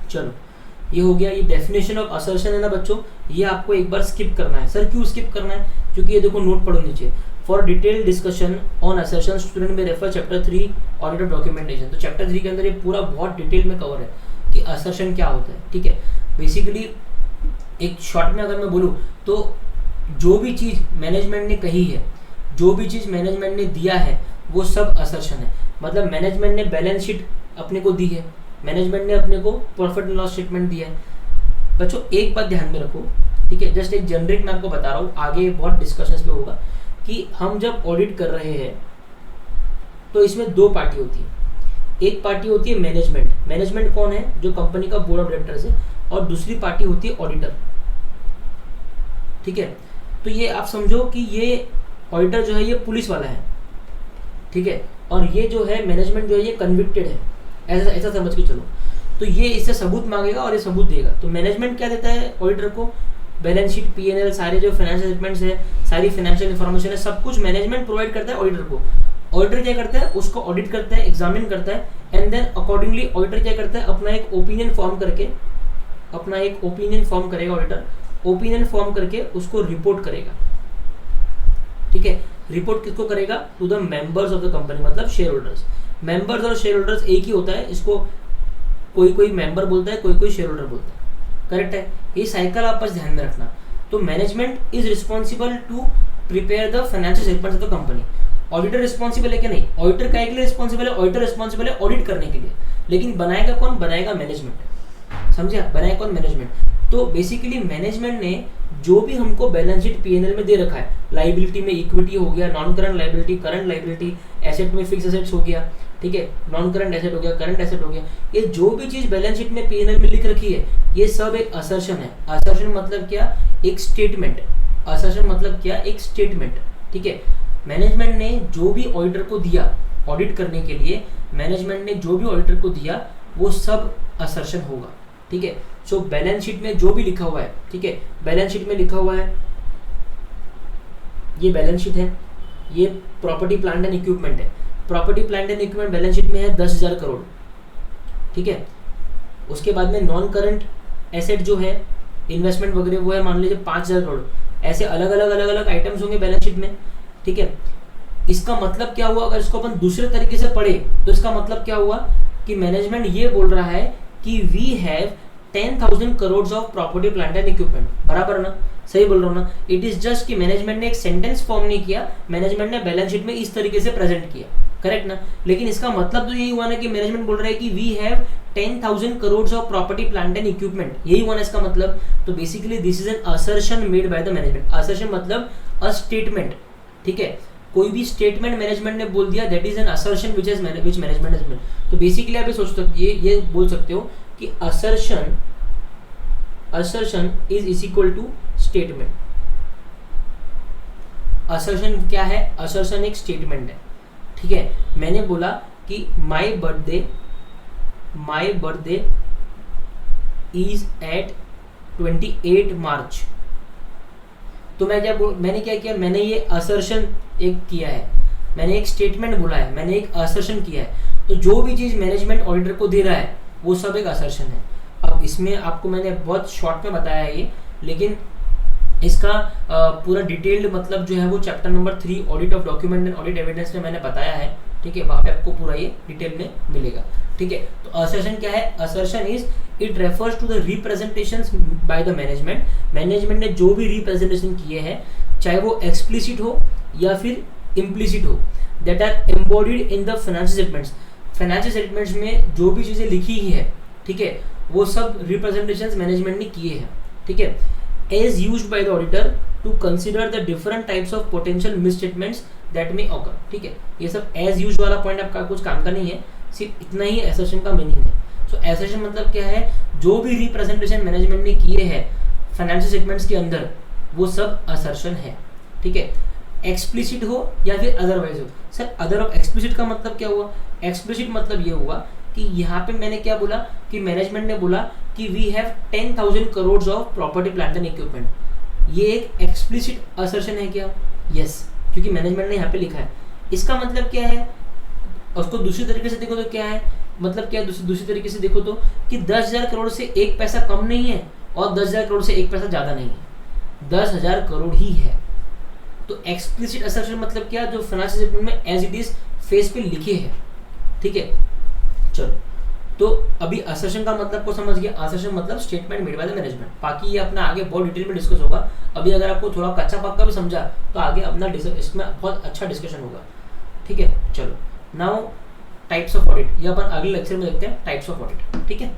चलो ये हो गया, ये डेफिनेशन ऑफ असर्शन है ना बच्चों, ये आपको एक बार स्किप करना है। सर क्यों स्किप करना है, क्योंकि ये देखो नोट पढ़ो नीचे, for detail discussion on assertion student में refer chapter 3 audit of documentation. तो चैप्टर 3 के अंदर ये पूरा बहुत डिटेल में कवर है कि असर्शन क्या होता है, ठीक है। बेसिकली एक शॉर्ट में अगर मैं बोलूँ तो जो भी चीज़ मैनेजमेंट ने कही है, जो भी चीज़ मैनेजमेंट ने दिया है वो सब असर्शन है। मतलब मैनेजमेंट ने बैलेंस शीट अपने को दी है, मैनेजमेंट ने अपने को प्रॉफिट एंड लॉस स्टेटमेंट दिया है। बच्चों एक बात ध्यान में रखो, ठीक है, जस्ट एक जनरिक मैं आपको बता रहा हूँ, आगे बहुत डिस्कशन पे होगा कि हम जब ऑडिट कर रहे हैं तो इसमें 2 पार्टी होती है। एक पार्टी होती है मैनेजमेंट। मैनेजमेंट कौन है? जो कंपनी का बोर्ड ऑफ डायरेक्टर्स है। और दूसरी पार्टी होती है ऑडिटर। ठीक है, तो ये आप समझो कि ये ऑडिटर जो है ये पुलिस वाला है। ठीक है, और ये जो है मैनेजमेंट जो है ये कन्विक्टेड है, ऐसा ऐसा समझ के चलो। तो ये इससे सबूत मांगेगा और ये सबूत देगा। तो मैनेजमेंट क्या देता है ऑडिटर को? बैलेंस शीट, पीएनएल, सारे जो फाइनेंशियल स्टेटमेंट्स है, सारी फाइनेंशियल इन्फॉर्मेशन है, सब कुछ मैनेजमेंट प्रोवाइड करता है ऑडिटर को। ऑडिटर क्या करता है? उसको ऑडिट करता है, एग्जामिन करता है, एंड देन अकॉर्डिंगली ऑडिटर क्या करता है? अपना एक ओपिनियन फॉर्म करेगा ऑडिटर। ओपिनियन फॉर्म करके उसको रिपोर्ट करेगा। ठीक है, रिपोर्ट किसको करेगा? To the members of the company, मतलब शेयर होल्डर्स। मेंबर्स और शेयर होल्डर्स एक ही होता है, इसको कोई कोई मेंबर बोलता है, कोई कोई शेयर होल्डर बोलता है। करेक्ट है, ये साइकिल आप बस ध्यान में रखना। तो management is responsible to prepare the financial statements of the company. Auditor responsible है क्या? नहीं। ऑडिटर क्या के लिए रिस्पॉन्सिबल है? ऑडिटर रिस्पॉन्सिबल है ऑडिट करने के लिए, लेकिन बनाएगा कौन? बनाएगा मैनेजमेंट। समझे? बनाएगा कौन? मैनेजमेंट। तो बेसिकली मैनेजमेंट ने जो भी हमको बैलेंस शीट पीएनएल में दे रखा है, लाइबिलिटी में इक्विटी हो गया, non current liability, current liability, asset में फिक्स एसेट्स हो गया, ठीक है, नॉन करंट एसेट हो गया, करंट एसेट हो गया, ये जो भी चीज बैलेंस शीट में पीएनएल में लिख रखी है ये सब एक असर्शन है। असर्शन मतलब क्या? एक स्टेटमेंट। असर्शन मतलब क्या? एक स्टेटमेंट। ठीक है, मैनेजमेंट ने जो भी ऑडिटर को दिया ऑडिट करने के लिए, मैनेजमेंट ने जो भी ऑडिटर को दिया वो सब असर्शन होगा। ठीक है, सो बैलेंस शीट में जो भी लिखा हुआ है, ठीक है, बैलेंस शीट में लिखा हुआ है, ये बैलेंस शीट है, ये प्रॉपर्टी प्लांट एंड इक्विपमेंट है। Property plant and equipment balance sheet में है 10,000 करोड़। ठीक है, उसके बाद में नॉन करंट एसेट जो है, इन्वेस्टमेंट वगैरह, वो है मान लीजिए 5,000 करोड़। ऐसे अलग अलग आइटम्स होंगे बैलेंस शीट में। ठीक है, इसका मतलब क्या हुआ? अगर इसको अपन दूसरे तरीके से पढ़े तो इसका मतलब क्या हुआ कि मैनेजमेंट ये बोल रहा है कि we have 10,000 crore of property plant and equipment. बराबर ना? सही बोल रहा हूँ ना? इट इज जस्ट कि मैनेजमेंट ने एक सेंटेंस फॉर्म नहीं किया, मैनेजमेंट ने बैलेंस शीट में इस तरीके से प्रेजेंट किया। करेक्ट ना? लेकिन इसका मतलब तो यही हुआ ना कि मैनेजमेंट बोल रहा है कि we have 10,000 crore of property plant and equipment, यही हुआ ना इसका मतलब। तो basically this is an assertion made by the management. Assertion मतलब अ स्टेटमेंट। ठीक है, कोई भी स्टेटमेंट मैनेजमेंट ने बोल दिया, that is an assertion which management has made. तो बेसिकली आप ये बोल सकते हो कि assertion is equal to statement. Assertion क्या है? असर्शन एक स्टेटमेंट है। ठीक है, मैंने बोला कि माई बर्थडे इज एट 28 मार्च। तो मैंने क्या किया? मैंने ये असर्शन एक किया है, मैंने एक स्टेटमेंट बोला है, मैंने एक असर्शन किया है। तो जो भी चीज मैनेजमेंट ऑडिटर को दे रहा है वो सब एक असर्शन है। अब इसमें आपको मैंने बहुत शॉर्ट में बताया है ये, लेकिन इसका पूरा डिटेल्ड मतलब जो है वो chapter number 3 audit of document and audit evidence में मैंने बताया है। ठीक है, वहाँ पे आपको पूरा ये डिटेल में मिलेगा। ठीक है, तो असर्शन क्या है? Assertion is it refers to the representations by the management. Management ने जो भी रिप्रेजेंटेशन किए हैं, चाहे वो एक्सप्लिसिट हो या फिर इम्प्लिसिट हो, that are embodied in the financial statements. Financial statements में जो भी चीज़ें लिखी ही है, ठीक है, वो सब रिप्रेजेंटेशंस मैनेजमेंट ने किए हैं। ठीक है, as used by the auditor to consider the different types of potential misstatements that may occur. ठीक है, ये सब एज यूज वाला पॉइंट आपका कुछ काम का नहीं है, सिर्फ इतना ही असर्शन का मीनिंग है। सो असर्शन मतलब क्या है? जो भी रिप्रेजेंटेशन मैनेजमेंट ने किए हैं फाइनेंशियल स्टेटमेंट्स के अंदर, वो सब असर्शन है। ठीक है, एक्सप्लिसिट हो या फिर अदरवाइज हो। सर अदर ऑफ एक्सप्लिसिट का मतलब क्या हुआ? एक्सप्लिसिट मतलब ये हुआ कि यहाँ पे मैंने क्या बोला कि मैनेजमेंट ने बोला कि we have 10,000 crore of property plant and equipment. ये एक एक्सप्लिसिट असर्शन है क्या? यस, क्योंकि मैनेजमेंट ने यहाँ पे लिखा है। इसका मतलब क्या है? उसको दूसरी तरीके से देखो तो क्या है? मतलब क्या? दूसरी तरीके से देखो तो कि 10,000 करोड़ से एक पैसा कम नहीं है और 10,000 करोड़ से एक पैसा ज़्यादा नहीं है, 10,000 करोड़ ही है। तो एक्सप्लिसिट असर्शन मतलब क्या? जो फाइनेंशियल स्टेटमेंट में एज इट इज फेस पे लिखे हैं। ठीक है, चलो, तो अभी असर्शन का मतलब को समझ गया। असर्शन मतलब statement made by the management. बाकी ये अपना आगे बहुत डिटेल में डिस्कस होगा। अभी अगर आपको थोड़ा कच्चा पक्का भी समझा तो आगे अपना इसमें बहुत अच्छा डिस्कशन होगा। ठीक है, चलो, नाउ टाइप्स ऑफ ऑडिट, ये अपन अगले लेक्चर में देखते हैं टाइप्स ऑफ ऑडिट। ठीक है।